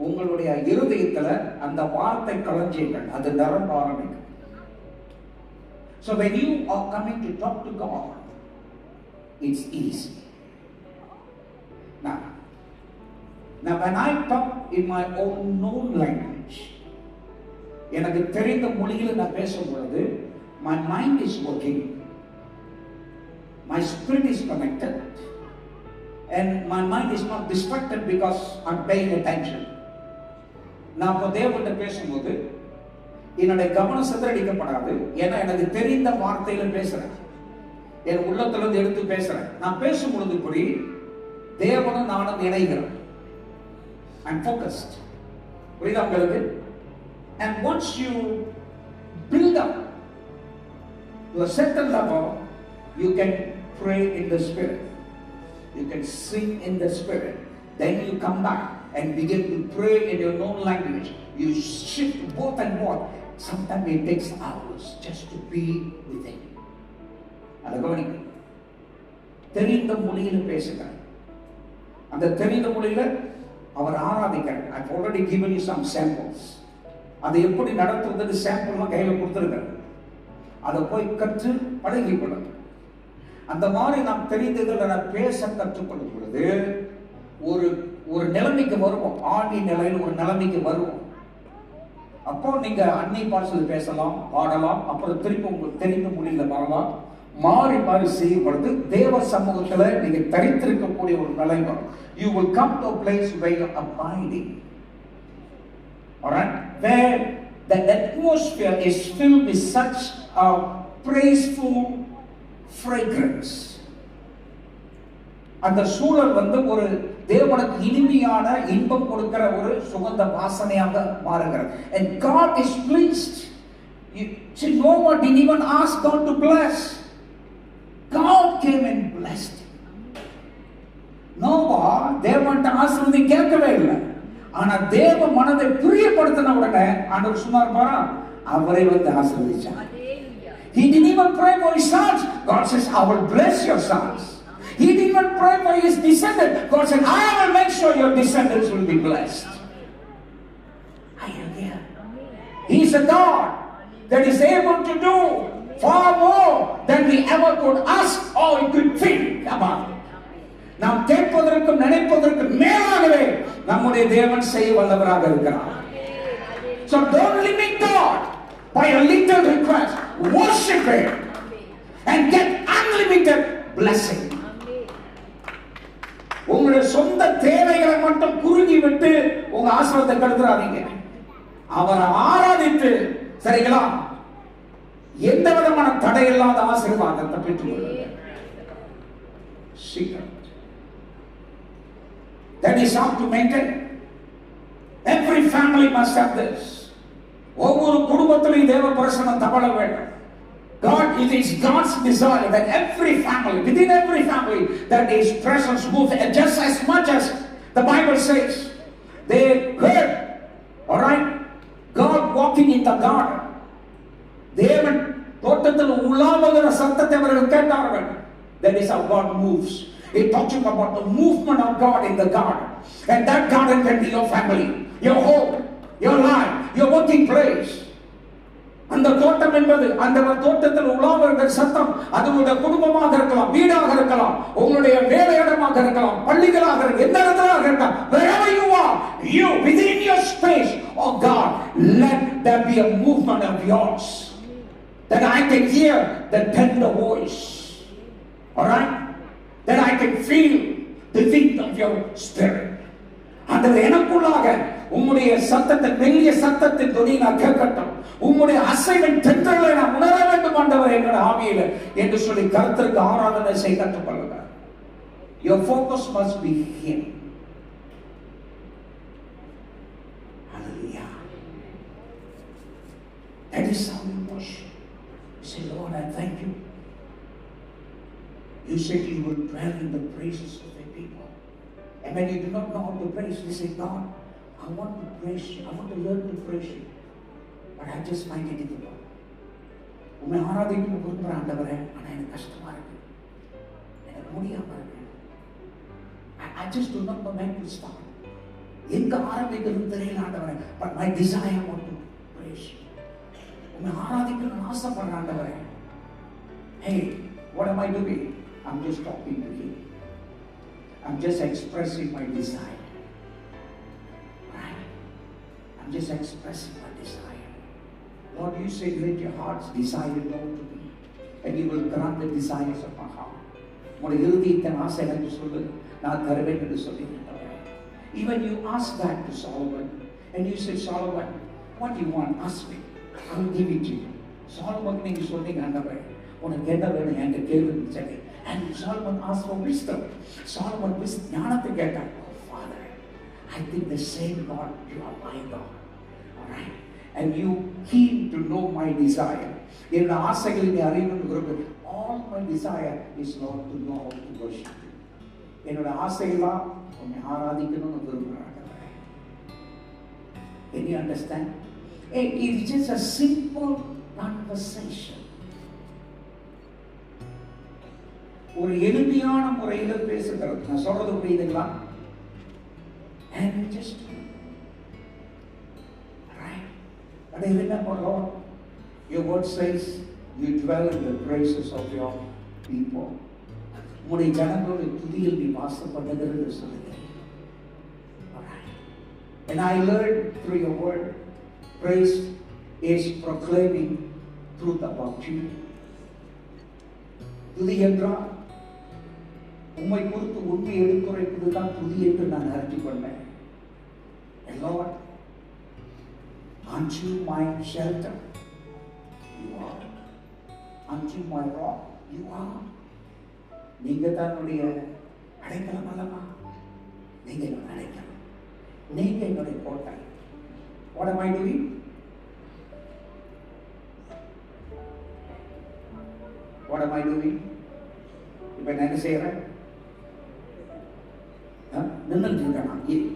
S1: உங்களுடைய இருதயத்துல அந்த வார்த்தை களஞ்சியங்கள் அது நிரம்ப ஆரம்பிக்கும். So when you are coming to talk to God, it's easy. Now when I talk in my own known language, எனக்கு தெரிந்த மொழியில் நான் பேசும் பொழுது, my mind is working, my spirit is connected, and my mind is not distracted because I'm paying attention. நான் இப்போ தேவன்கிட்ட பேசும்போது என்னுடைய கவனம் சிதறடிக்கப்படாது. ஏன்னா எனக்கு தெரிந்த வார்த்தையில பேசுறேன், என் உள்ளத்திலிருந்து எடுத்து பேசுறேன். நான் பேசும் பொழுது இப்படி தேவனும் நானும் இணைகிறோம். I'm focused. புரியுதா உங்களுக்கு? And once you build up to a certain level, you can pray in the spirit, you can sing in the spirit, then you come back and begin to pray in your known language. You shift both and forth. Sometimes it takes hours just to be with him. அதை கவனிங்க. தெரிந்த மொழியில் பேசுகிறார். அந்த தெரிந்த மொழியில அவர் ஆராதிக்கிறார். I've already given you some samples. அதை எப்படி நடத்துவதற்கு சாம்பிள்லாம் கையில் கொடுத்துருக்காரு. அதை போய் கற்று பழகிக்கொள்ளுங்க. அந்த மாதிரி நாம் தெரிந்ததில் நான் பேச கற்றுக்கொள்ளும் பொழுது ஒரு நிலைமைக்கு வருவோம். ஆண்டி நிலையில் ஒரு நிலைமைக்கு வருவோம். அப்போ நீங்க அன்னை பாஷையில் பேசலாம், பாடலாம், அப்புறம் திருப்பி உங்களுக்கு தெரிந்த மொழியில வரலாம். மாறி மாறி செய்யும் பொழுது தேவ சமூகத்துல நீங்க தரித்திருக்கக்கூடிய ஒரு நிலை வரும். You will come to a place where you are abiding. Alright? Where the atmosphere is filled with such a praiseful fragrance. அந்த சூழல் ஒரு தேவனுக்கு இனிமையான இன்பம் கொடுக்கிற ஒரு சுகந்த வாசனையாக மாறுகிறது. And God is pleased. You see, Noah didn't even ask God to bless. God came and blessed him. Noah தேவன்ட்ட ஆசீர்வாதத்தை கேட்கவே இல்லை. ஆனா தேவ மனதை பிரியப்படுத்தின உடனே ஆண்டவர் சொன்னார் பாரா, அவரை வந்து ஆசீர்வதிச்சார். He didn't even pray for his sons. God says, I will bless your sons. He didn't even pray for his descendants. God said, I will make sure your descendants will be blessed. Are you there? He is a God that is able to do far more than we ever could ask or we could think about. நாம் கேட்பதற்கும் நினைப்பதற்கும் மேலாகவே நம்முடைய தேவன் செய்ய வல்லவராக இருக்கிறார். So don't limit God by a little request. Worship Him and get unlimited blessing. உங்களுடைய சொந்த தேவைகளை மட்டும் குறுகி விட்டு உங்க ஆசீர்வாதத்தை கெடுத்துறாதீங்க. அவரை ஆராதித்து, சரிங்களா, எந்த விதமான தடையில்லாத ஆசீர்வாதத்தை பெற்றுக்கொள்ளுங்கள். Secret. That is how to maintain. Every family must have this. ஒவ்வொரு குடும்பத்திலும் தேவ பிரசன்னம் தவழ வேண்டும். God, it is God's desire that every family, within every family, that His presence moves just as much as the Bible says. They heard, all right, God walking in the garden. தேவன் தோட்டத்தில் உலாவுகிற சத்தத்தை அவர்கள் கேட்டார்கள். That is how God moves. It talks about the movement of God in the garden. And that garden can be your family, your home, your life, your working place. அந்த தோட்டம் என்பது, அந்த தோட்டத்தில் உலாவுகிற சத்தம், அது உங்களுடைய குடும்பமாக இருக்கலாம், வீடாக இருக்கலாம், உங்களுடைய வேலையிடமாக இருக்கலாம், பள்ளிகளாக இருக்கலாம், எந்த இடத்திலாக இருக்கலாம், wherever you are, you within your space, oh God, let there be a movement of yours, that I can hear the tender voice, all right, that I can feel the wind of your spirit. அந்த எனக்குள்ளாக உம்முடைய சத்தத்தை, மெல்லிய சத்தத்தின் துணி நான் கேட்கட்டும், உம்முடைய அசைவின் தென்றலை நான் உணர வேண்டும் ஆண்டவர் என்னோட ஆவியில என்று சொல்லி கர்த்தருக்கு ஆராதனை செய்ய கற்றுக்கொள்ளுங்க. Your focus must be Him. Hallelujah. That is how you worship. You say, Lord, I thank you. You said you will dwell in the praises of the people. And when you do not know how to praise, you say, God, I want to praise you. I want to learn to praise you. But I just find it difficult. உம்மை ஆராதிக்கணும் விரும்புகிற ஆண்டவரே, ஆனால் எனக்கு கஷ்டமா இருக்கு, எனக்கு முடியாம இருக்கு. I just do not know when to start. எங்க ஆரம்பிக்கிறது தெரியல ஆண்டவரே. But my desire want to praise you. உம்மை ஆராதிக்கணும்னு ஆசைப்படுற ஆண்டவரே. Hey, what am I doing? I'm just talking to Him. I'm just expressing my desire. Right? I'm just expressing my desire. Lord, you say let your heart's desire known to me, and you will grant the desires of my heart. உங்களுடைய இருதயத்தின் ஆசை எனக்கு சொல்லு, நான் தருவேன் என்று சொல்லியிருக்கிறேன். Even you ask that to Solomon, and you say, Solomon, what do you want? Ask me. I will give it to you. Solomon, நீங்க சொன்னீங்க ஆண்டவரே, உனக்கு என்ன வேணும் என்கிட்ட கேளுன்னு சொல்லி. And Solomon asked for wisdom. Solomon ஞானத்தை கேட்டான். Oh Father, I think the same God, you are my God. All right. And you keen to know my desire. என்னோட ஆசைகளை நீ அறியணும்னு விரும்புகிறேன். All my desire is not to know how to worship you. என்னோட ஆசையெல்லாம் உன்னை ஆராதிக்கணும்னு விரும்புகிறேன். Can you understand? It is just a simple conversation. ஒரு எளிமையான முறையில பேசுகிறது. நான் சொல்றது புரியுதுங்களா? And just right. But I remember, Lord, your word says you dwell in the praises of your people. உங்களுடைய ஜனங்களுடைய துதியில் நீ வாசப்படுகிறது சொல்லுகிறேன். Alright. And I learned through your word, praise is proclaiming truth about you. துதி என்றால் உம்மை குறித்து உண்மை எடுத்துரைப்பதுதான் துதி என்று நான் அறிந்து கொண்டேன். And Lord, aren't you my shelter? You are. Aren't you my rock? You are. நீங்க தான் என்னுடைய அடைக்கலம் அல்லவா? நீங்க என்ன நினைக்கணும், நீங்க என்னுடைய கோட்டை. What am I doing? What am I doing? இப்ப நான் என்ன செய்யறேன்? நின்னுட்டு இருக்கேன்.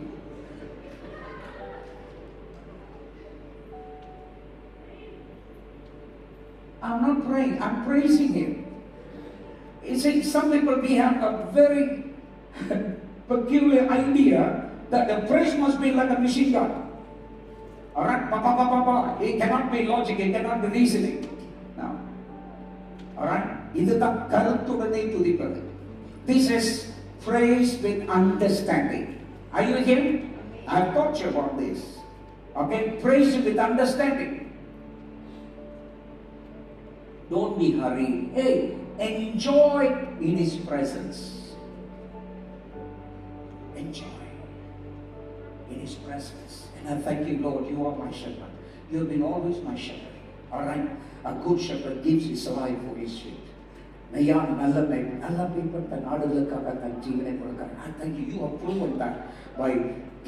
S1: I'm not praying, I'm praising Him. You see, some people, we have a very peculiar idea that the praise must be like a machine gun. Alright, it cannot be logic, it cannot be reasoning. Now, alright, இதுதான் கருத்துடனே துதிப்பது. This is praise with understanding. Are you here? I've taught you about this. Okay, praise with understanding. Don't be hurried. Hey, enjoy in His presence. Enjoy in His presence. And I thank you, Lord, you are my shepherd. You have been always my shepherd. Alright? A good shepherd gives his life for his sheep. மெய்யான நல்ல மேய்ப்பன், நல்ல மேய்ப்பன் தன் ஆடுகளுக்காக தன் ஜீவனை கொடுக்கிறார். I thank you, you have proven that by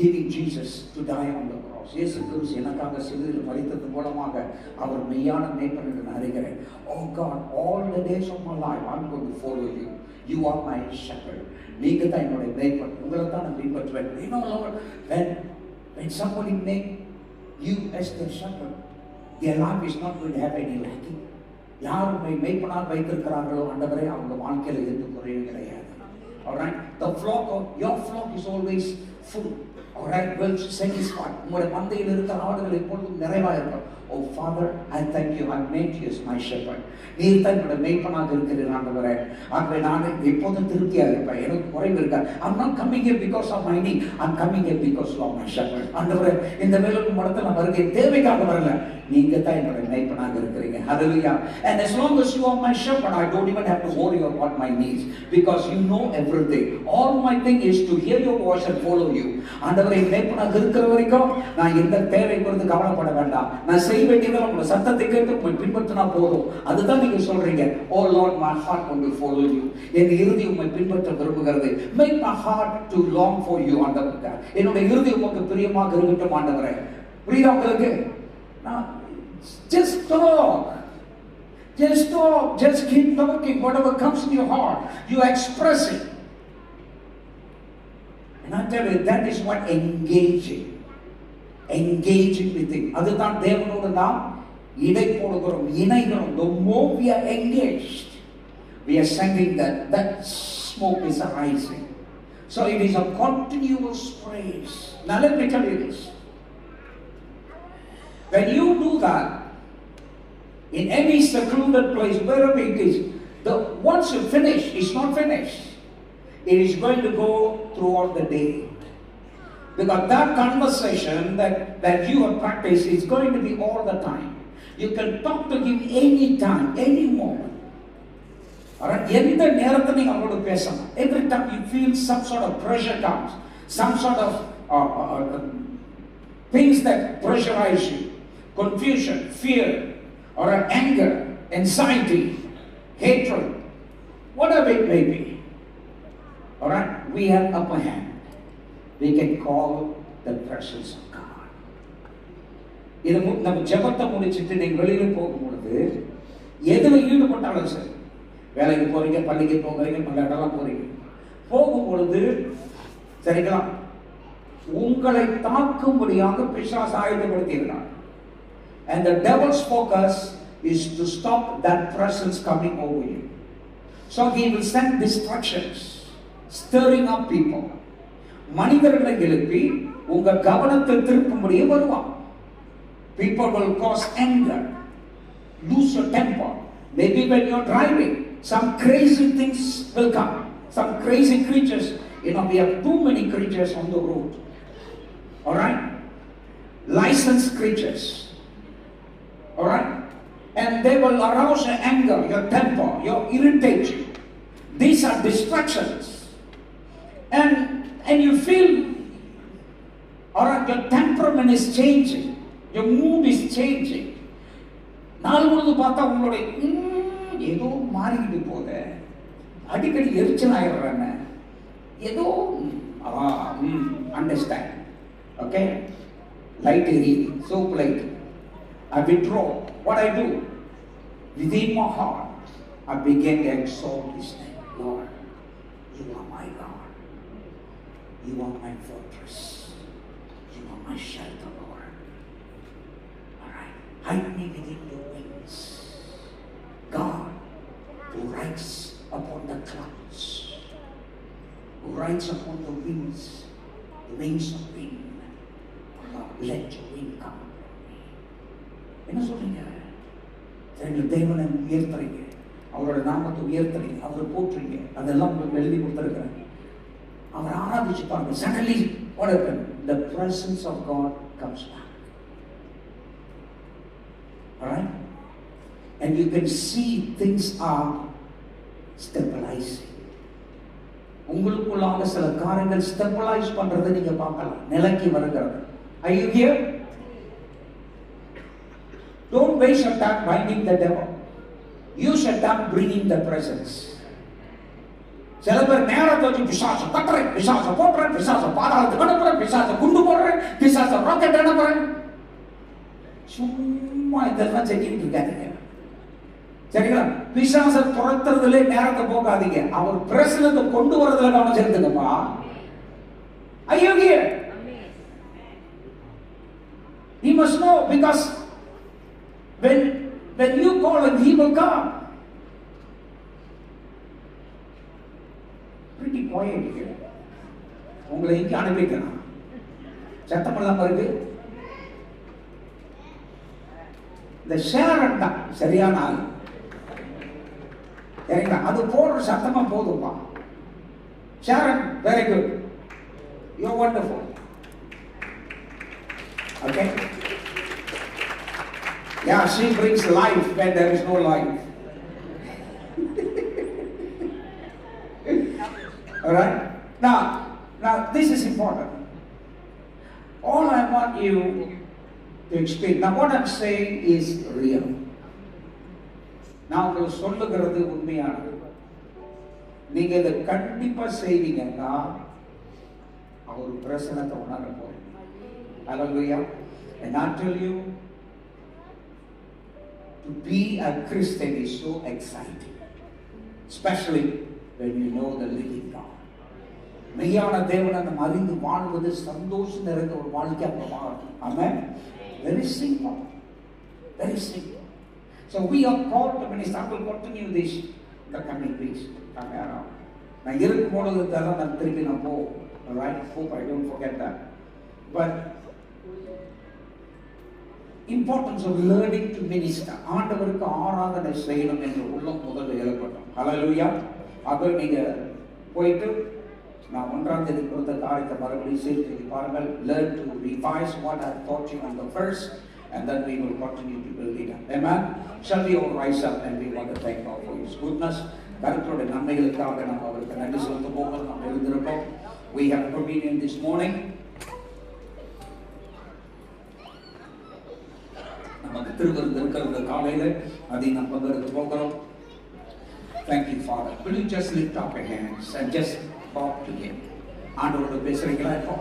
S1: giving Jesus to die on the cross. இயேசு கிறிஸ்து எனக்காக சிலுவையில் மரித்தது மூலமாக அவர் மெய்யான மேய்ப்பன் என்று நான் அறிகிறேன். Oh God, all the days of my life I'm going to follow you. You are my shepherd. நீங்க தான் என்னுடைய மேய்ப்பன், உங்களை தான் நான் பின்பற்றுவேன். You know, Lord, when somebody make you as their shepherd, their life is not going to have any lacking. யார் மெய்ப்பனாக வைத்திருக்கிறார்களோ ஆண்டவரே அவங்க வாழ்க்கையில் எந்த குறையும் கிடையாது. Alright, the flock of your flock is always full. Alright, well satisfied. உங்களுடைய மந்தையில் இருக்கிற ஆடுகள் எப்பொழுதும் நிறைவாக இருக்கும். Oh Father, I thank you. I made you as my shepherd. நீர் தான் என்னுடைய மெய்ப்பனாக இருக்கிறீர் ஆண்டவரே. ஆகவே நான் எப்போதும் திருப்தியாக இருப்பேன், எனக்கு குறைவு இருக்காது. I'm not coming here because of my need. I'm coming here because you are my shepherd. ஆண்டவரே, இந்த வேலைக்கு மடத்தில் நான் வருகிறேன், தேவைக்காக வரல, நீங்க தான் என்னுடைய மெய்ப்பனாக இருக்கிறீங்க. Hallelujah. And as long as you are my shepherd, I don't even have to worry about my needs because you know everything. All my thing is to hear your voice and follow you. ஆண்டவரே, மெய்ப்பனாக இருக்கிற வரைக்கும் நான் எந்த தேவை குறித்து கவலைப்பட வேண்டாம். நான் செய்ய வேண்டியதெல்லாம் உங்க சத்தத்தை கேட்டு உங்களை பின்பற்றினா போதும். அதுதான் நீங்க சொல்றீங்க. Oh Lord, my heart will follow you. என் இருதயம் உம்மை பின்பற்ற விரும்புகிறது. Make my heart to long for you ஆண்டவரே. என்னுடைய இருதயம் உமக்கு பிரியமாக இருக்கட்டும் ஆண்டவரே. புரியுதா உங்களுக்கு? Just talk. Just talk. Just keep talking. Whatever comes in your heart, you express it. And I tell you, that is what engaging with Him. அதுதான் தேவனோடு நாம் இடை போடுகிறோம், இணைகிறோம். The more we are engaged, we are sending that smoke is rising. So it is a continuous praise. Now let me tell you this. When you do that, in any secluded place, wherever it is, once you finish, it's not finished. It is going to go throughout the day. Because that conversation that you have practiced is going to be all the time. You can talk to Him any time, any moment. Alright? எந்த நேரத்தில் நீங்க அவரோட பேசலாம். Every time you feel some sort of pressure comes, some sort of things that pressurize you, confusion, fear, or anger, anxiety, hatred, whatever it may be. Alright? We have upper hand. We can call the presence of God. இது நம்ம ஜெபத்தை முடிச்சிட்டு நீங்க வெளியில போகும்பொழுது எதுல ஈடுபட்டாலும் சரி, வேலைக்கு போறீங்க, பள்ளிக்கு போகிறீங்க, மற்ற இடம்லாம் போறீங்க, போகும்பொழுது சரிங்களா, உங்களை தாக்கும்படியாக பிசாசு ஆயுதப்படுத்தியிருக்காங்க. And the devil's focus is to stop that presence coming over you. So he will send distractions, stirring up people. மனிதர்களை எழுப்பி உங்க கவனத்தை திருப்பும்படியே வருவான். People will cause anger, lose your temper. Maybe when you're driving, some crazy things will come. Some crazy creatures. You know, we have too many creatures on the road. Alright? Licensed creatures. Alright? And they will arouse your anger, your temper, your irritation. These are distractions. And you feel, alright, your temperament is changing. Your mood is changing. நாள் முழுது பார்த்தா உங்களுடைய ஏதோ மாறிக்கிட்டு போகுது, அடிக்கடி எரிச்சல் ஆயிடுறாங்க, ஏதோ Understand. Okay? Light area, soap light. I withdraw. What I do? Within my heart, I begin to exalt His name. Lord, You are my God. You are my fortress. You are my shelter, Lord. Alright. Hide me within Your wings. God, who rides upon the clouds, who rides upon the wings of wind. Lord, let Your wind come upon me. என்ன சொல்றீங்க? ரெண்டு தேவனை உயர்த்துறீங்க, அவரோட நாமத்தை உயர்த்துறீங்க, அவரை போற்றுறீங்க. அதெல்லாம் உங்களுக்கு எழுதி கொடுத்துருக்கிறேன். அவர் ஆராதிச்சு பாருங்க. Suddenly what happened? The presence of God comes back. Alright? And you can see things are stabilizing. உங்களுக்குள்ளாக சில காரியங்கள் ஸ்டெபிலைஸ் பண்றதை நீங்க பார்க்கலாம், நிலைக்கு வருகிறது. Are you here? Don't waste your time binding the devil. Use your time bringing the presence. சில பேர் நேரத்தை வச்சு பிசாசை கட்டுறேன், பிசாசை போட்டுறேன், பிசாசை பாதாளத்துக்கு அனுப்புறேன், பிசாசை குண்டு போடுறேன், பிசாசை ராக்கெட் அனுப்புறேன். சும்மா இதெல்லாம் செஞ்சுக்கிட்டு இருக்காதீங்க. சரிங்களா? பிசாசை துரத்துறதுல நேரத்தை போகாதீங்க. அவர் பிரசனத்தை கொண்டு வரதுல கவனம் செலுத்துங்கப்பா. Are you here? He must know, because when you call and He will come. Pretty quiet here. உங்களை இங்கே அனுப்பிட்டேன். சத்தம் இல்லாம இருக்கு. இந்த ஷேரன் தான் சரியான ஆள். சரிங்களா? அது போடுற சத்தமா போதும்பா. Sharon, very good. You are wonderful. Okay? Yeah, she brings life when there is no life. Alright? Now this is important. All I want you to explain. Now what I'm saying is real. நான் உங்களுக்கு சொல்லுகிறது உண்மையானது. நீங்க இதை கண்டிப்பா செய்வீங்கன்னா அவர் பிரசனத்தை உணர போறீங்க. Hallelujah. And I tell you, to be a Christian is so exciting, especially when you know the living God. மெய்யான தேவனை நம்ம அறிந்து வாழ்வது சந்தோஷம் நிறைந்த ஒரு வாழ்க்கையாக மாறும். Amen. Very simple. Very simple. So we are called to minister. I will continue this the coming weeks. நான் இருக்கும் பொழுது இதெல்லாம் நான் திருப்பி நான் போவோம். Alright? Hope I don't forget that. But importance of learning to minister. ஆண்டவருக்கு ஆராதனை செய்யணும் என்று உள்ளம் முதல்ல எழுப்பட்டும். Hallelujah. அப்ப நீங்க போயிட்டு நான் 1ஆம் தேதி கொடுத்த காரியத்தை மறுபடியும் சேர்த்து பாருங்கள். Learn to revise what I taught you on the first, and then we will continue to build it up. Amen. Shall we all rise up and we want to thank God for His goodness. கர்த்தருடைய நன்மைகளுக்காக நாம் அவருக்கு நன்றி செலுத்த போகிறோம். நாம் எழுந்திருக்கோம். We have communion this morning. நமக்கு திருவிருந்து இருக்கிறது காலையில, அதை நாம் பகிர்ந்து போகிறோம். Thank you, Father. Will you just lift up your hands and just talk to Him? ஆண்டவரோட பேசுறீங்களா? இப்போ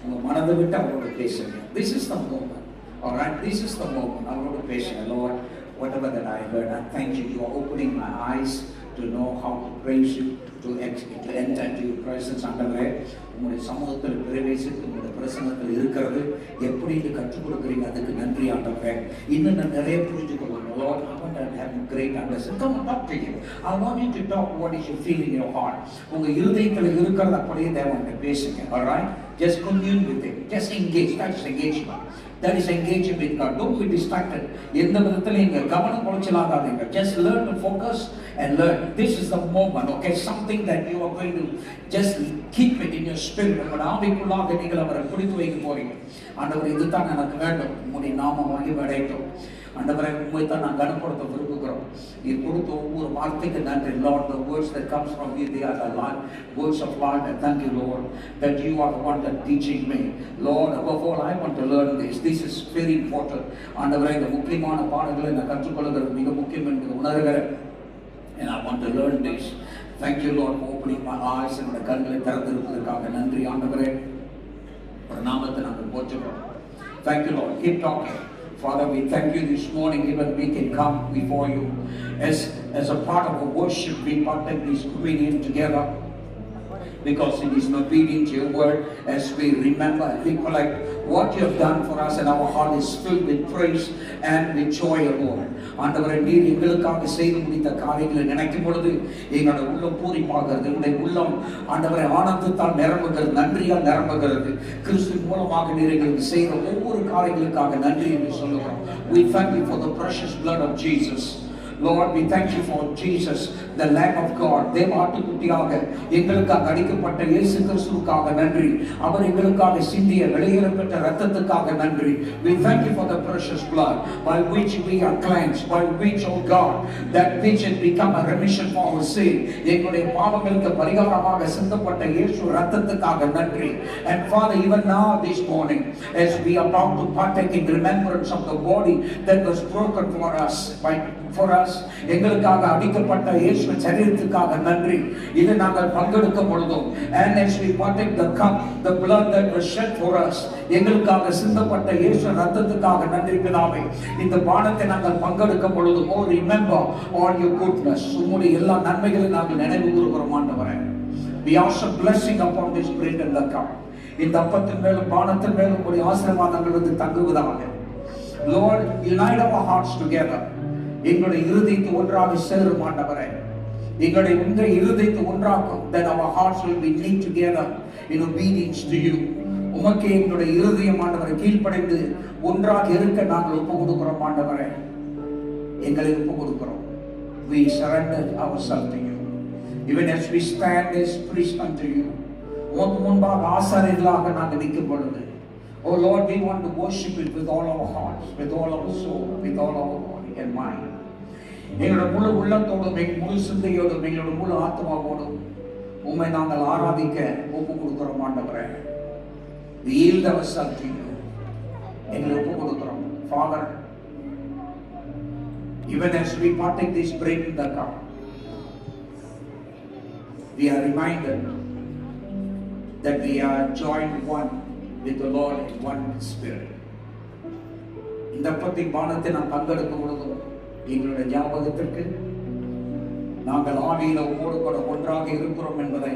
S1: உங்க மனதை விட்டு அவரோட பேசுங்க. This is the moment. All right, this is the moment. அவரோட பேசுங்க. Lord, whatever that I heard, I thank you. You are opening my eyes to know how to praise you, to enter into your presence. ஆண்டவரே, உங்களுடைய சமூகத்தில் பிரவேசித்து உங்களுடைய பிரசன்னத்தில் இருக்கிறது எப்படி இது கற்றுக் கொடுக்குறீங்க, அதுக்கு நன்றி ஆண்டவரே. இன்னும் நான் நிறைய புரிஞ்சுக்கொள்ளணும். Lord, I want to have a great understanding. Come and talk to you. I want you to talk what is you feel in your heart. உங்க இருதயத்தில் இருக்கிறது அப்படியே தேவன்கிட்ட பேசுங்க. All right? Just commune with Him. Just engage. That's engagement. That is engaging with God. Don't be distracted. எந்த விதத்தில் நீங்க கவனம் குறைச்சலாகாதீங்க. Just learn to focus and learn. This is the moment. Okay, something that you are going to just keep it in your spirit. உங்களோட ஆவிக்குள்ளாக நீங்கள் அவரை பிடித்து வைக்க போறீங்க. ஆண்டவர், இதுதான் எனக்கு வேண்டும். உங்களுடைய நாமம் மகிமையடையட்டும். ஆண்டவரே, உண்மை தான் நான் கனப்படுத்த விரும்புகிறோம். நீ கொடுத்த ஒவ்வொரு வார்த்தைக்கு நன்றி. Lord, the words that comes from you, they are the Lord, words of life. And thank you, Lord, that you are the one that teaching me. Lord, above all, I want to learn this. This is very important. ஆண்டவரே, இந்த முக்கியமான பாடங்களை நான் கற்றுக்கொள்கிறது மிக முக்கியம் என்று உணர்கிறேன். And I want to learn this. Thank you, Lord, for opening my eyes and my கண்களை திறந்திருப்பதற்காக நன்றி ஆண்டவரே. ஒரு நாமத்தை நாங்கள் போற்றுகிறோம். Thank you, Lord. Keep talking. Father, we thank you this morning, even we can come before you as a part of a worship. We partake this communion together because it is obedient to your word. As we remember and recollect what you have done for us, and our heart is filled with praise and with joy, Lord. ஆண்டவரே, நீர் எங்களுக்காக செய்து முடித்த காரியங்களை நினைக்கும் பொழுது எங்களுடைய உள்ளம் பூரிப்பாகிறது. எங்களுடைய உள்ளம் ஆண்டவரை ஆனந்தத்தால் நிரம்புகிறது, நன்றியால் நிரம்புகிறது. கிறிஸ்து மூலமாக நீர் எங்களுக்கு செய்கிற ஒவ்வொரு காரியங்களுக்காக நன்றி என்று சொல்லுகிறோம். We thank you for the precious blood of Jesus. Lord, we thank you for Jesus, the Lamb of God. தேவாட்டுக்குட்டியாக எங்களுக்காக அடிக்கப்பட்ட இயேசு கிறிஸ்துவுக்காக நன்றி. அவர் எங்களுக்காக சிந்திய வெளியேறப்பட்ட இரத்தத்துக்காக நன்றி. We thank you for the precious blood by which we are cleansed, by which, oh God, that which has become a remission for our sin. எங்களுடைய பாவங்களுக்கு பரிகாரமாக சிந்தப்பட்ட இயேசு இரத்தத்துக்காக நன்றி. And Father, even now this morning, as we are about to partake in remembrance of the body that was broken for us, எங்களுக்காக அடிக்கப்பட்ட இயேசுவின் சரீரத்துக்காக நன்றி. இது நாங்கள் பங்கெடுக்கும் பொழுதும், and as we partake the cup, the blood that was shed for us, எங்களுக்காக சிந்தப்பட்ட இயேசுவின் இரத்தத்துக்காக நன்றி பிதாவே. இந்த பானத்தை நாங்கள் பங்கெடுக்கும் பொழுதும், oh remember all your goodness, உம்முடைய எல்லா நன்மைகளையும் நாங்கள் நினைவு கூறுகிறோம் ஆண்டவரே. We ask a blessing upon this bread and the cup. இந்த அப்பத்தின் மேலும் பானத்தின் மேலும் உம்முடைய ஆசீர்வாதங்கள் வந்து தங்குவதாக. Lord, unite our hearts together. எங்களுடைய இருதயத்தை ஒன்றாக சேரும் ஆண்டவரே. எங்களுடைய உங்கள் இருதயத்தை ஒன்றாக்கும். That our hearts will be knit together in obedience to you. உமக்கே எங்களுடைய இருதயம் ஆண்டவரை கீழ்ப்படைந்து ஒன்றாக இருக்க நாங்கள் ஒப்பு கொடுக்கிறோம் ஆண்டவரே. எங்களை ஒப்பு கொடுக்கிறோம். We surrender ourselves to you. Even as we stand as priests unto you. உமக்கு முன்பாக ஆசாரியர்களாக நாங்கள் நிற்கும் பொழுது, oh Lord, we want to worship it with all our hearts, with all our soul, with all our body and mind. எங்களோட முழு உள்ளத்தோடும், முழு சிந்தையோடும், எங்களோட முழு ஆத்மாவோடும் உம்மை நாங்கள் ஆராதிக்க ஒப்பு கொடுக்கிறோம் ஆண்டவரே. We yield ourselves to you. எங்களை ஒப்பு கொடுக்கிறோம். Father, even as we partake this bread in the cup, we are reminded that we are joined one with the Lord in one spirit. இந்த அப்பத்தின் பானத்தை நாம் பங்கெடுக்கும் பொழுதும் எங்களுடைய ஞாபகத்திற்கு நாங்கள் ஆவியில உம்மோடு கூட ஒன்றாக இருக்கிறோம் என்பதை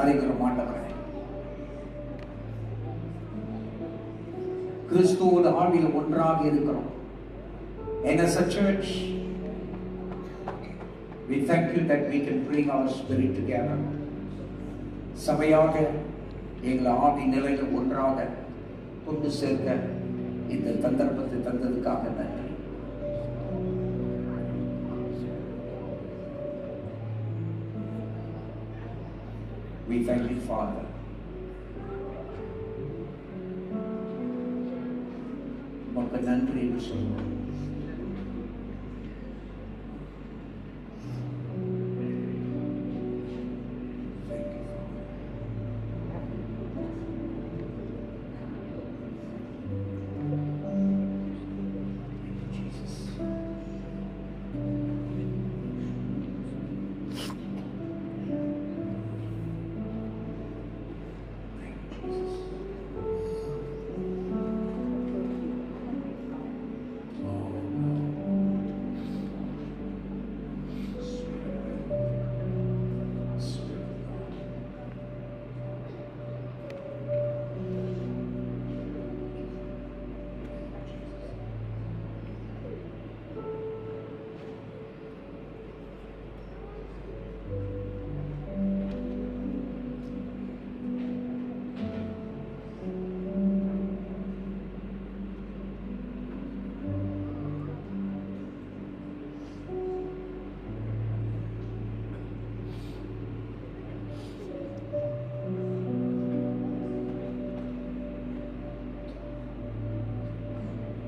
S1: அறிகிறோம் ஆண்டவரே. கிறிஸ்துவோடு ஆவியில ஒன்றாக இருக்கிறோம். And as a church, we thank you that we can bring our spirit together. சபையாக எங்களை ஆவி நிலையில ஒன்றாக கொண்டு சேர்க்க இந்த சந்தர்ப்பத்தை தந்ததுக்காக நன்றி. We thank you, Father. உமக்கு நன்றி என்று சொல்லுவோம்.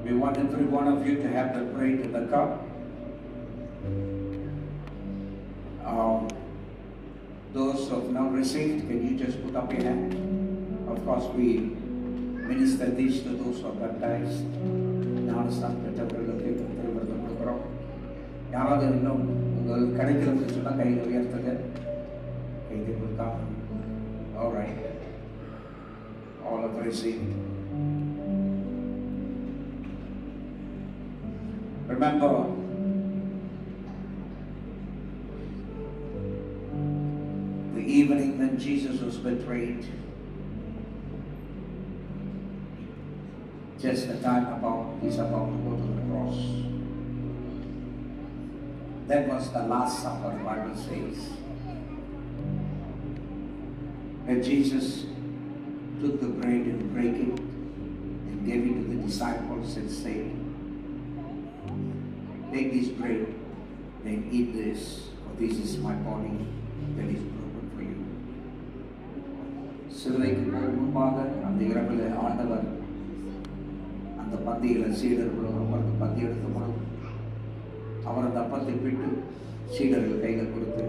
S1: We want every one of you to have the bread and the cup. Those who have not received, can you just put up your hand? Of course, we minister this to those who are baptized. யாராவது இன்னும் உங்கள் கிடைக்கலன்னு சொன்னால் கையில் உயர்த்துங்க. கைதை கொடுக்காம. All right. All of received. Remember, the evening when Jesus was betrayed, just the time he's about to go to the cross. That was the last supper, the Bible says. When Jesus took the bread and broke it and gave it to the disciples and said, "Take this bread and eat this, for this is my body that is broken for you." சிலுவைக்கு முன்பாக அந்த இரவில் ஆண்டவர் அந்த பந்தியில் சீடர்களோடு அமர்ந்து பந்தி எடுத்த பொழுது அவர் அந்த அப்பத்தை பிட்டு சீடர்கள் கையில் கொடுத்து,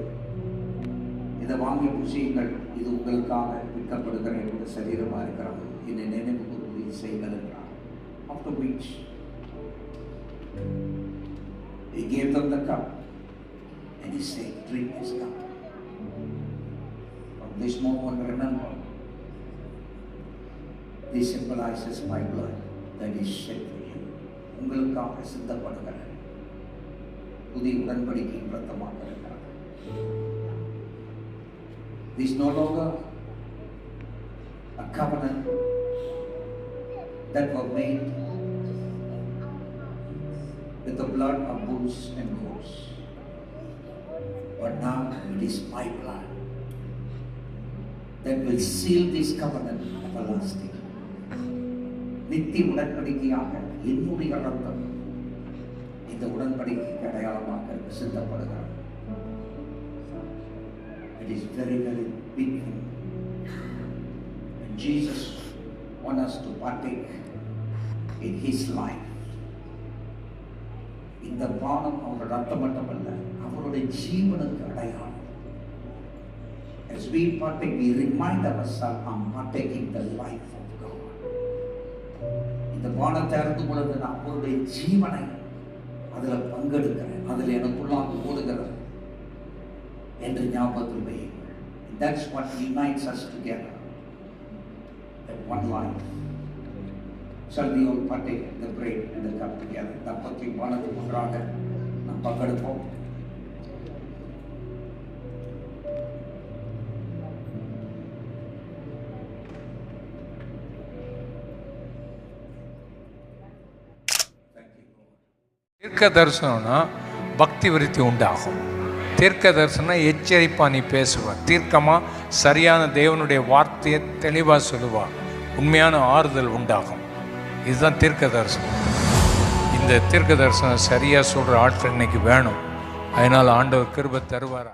S1: இதை வாங்கி புசியுங்கள், இது உங்களுக்காக விற்கப்படுகிற என்னுடைய சரீரமாக இருக்கிறது, என்னை நினைவு கூர்ந்து செய்யுங்கள் என்றார். After which he gave them the cup and he said, "Drink this cup. From this moment, remember, this symbolizes my blood that is shed for you." உங்களுக்காக சிந்தப்படுகிற புதிய உடன்படிக்கையின் இரத்தமாக இருக்கிறது. This is no longer a covenant that was made with the blood of bulls and goats, but now it is my blood that will seal this covenant everlasting. நித்திய உடன்படிக்கையாக என்னுடைய ரத்தம் இந்த உடன்படிக்கைக்கு அடையாளமாக சிந்தப்படுகிறது. It is very, very big thing. And Jesus wants us to partake in His life. இந்த பானம் அவருடைய ரத்தம் மட்டுமல்ல, அவருடைய ஜீவனுக்கு அடையாளம். As we partake, we remind ourselves, I'm partaking the life of God. இந்த பானத்தை அருந்தும் பொழுது நான் அவருடைய ஜீவனை அதில் பங்கெடுக்கிறேன், அதில் எனக்குள்ளாக ஓடுகிறது என்று ஞாபகத்தில் வையுங்கள். That's what unites us together, that one life. Shall we all partake the bread and the cup together? தப்பத்தை பானத்துக்கு ஒன்றாக நாம் பங்கெடுப்போம்.
S3: தீர்க்க தரிசனம்னா பக்தி விருத்தி உண்டாகும். தீர்க்க தரிசனம் எச்சரிப்பா நீ பேசுவா, தீர்க்கமாக சரியான தேவனுடைய வார்த்தையை தெளிவாக சொல்லுவா, உண்மையான ஆறுதல் உண்டாகும். இதுதான் தீர்க்க தரிசனம். இந்த தீர்க்க தரிசனம் சரியாக சொல்கிற ஆட்கள் இன்னைக்கு வேணும். அதனால் ஆண்டவர் கிருபை தருவாரா.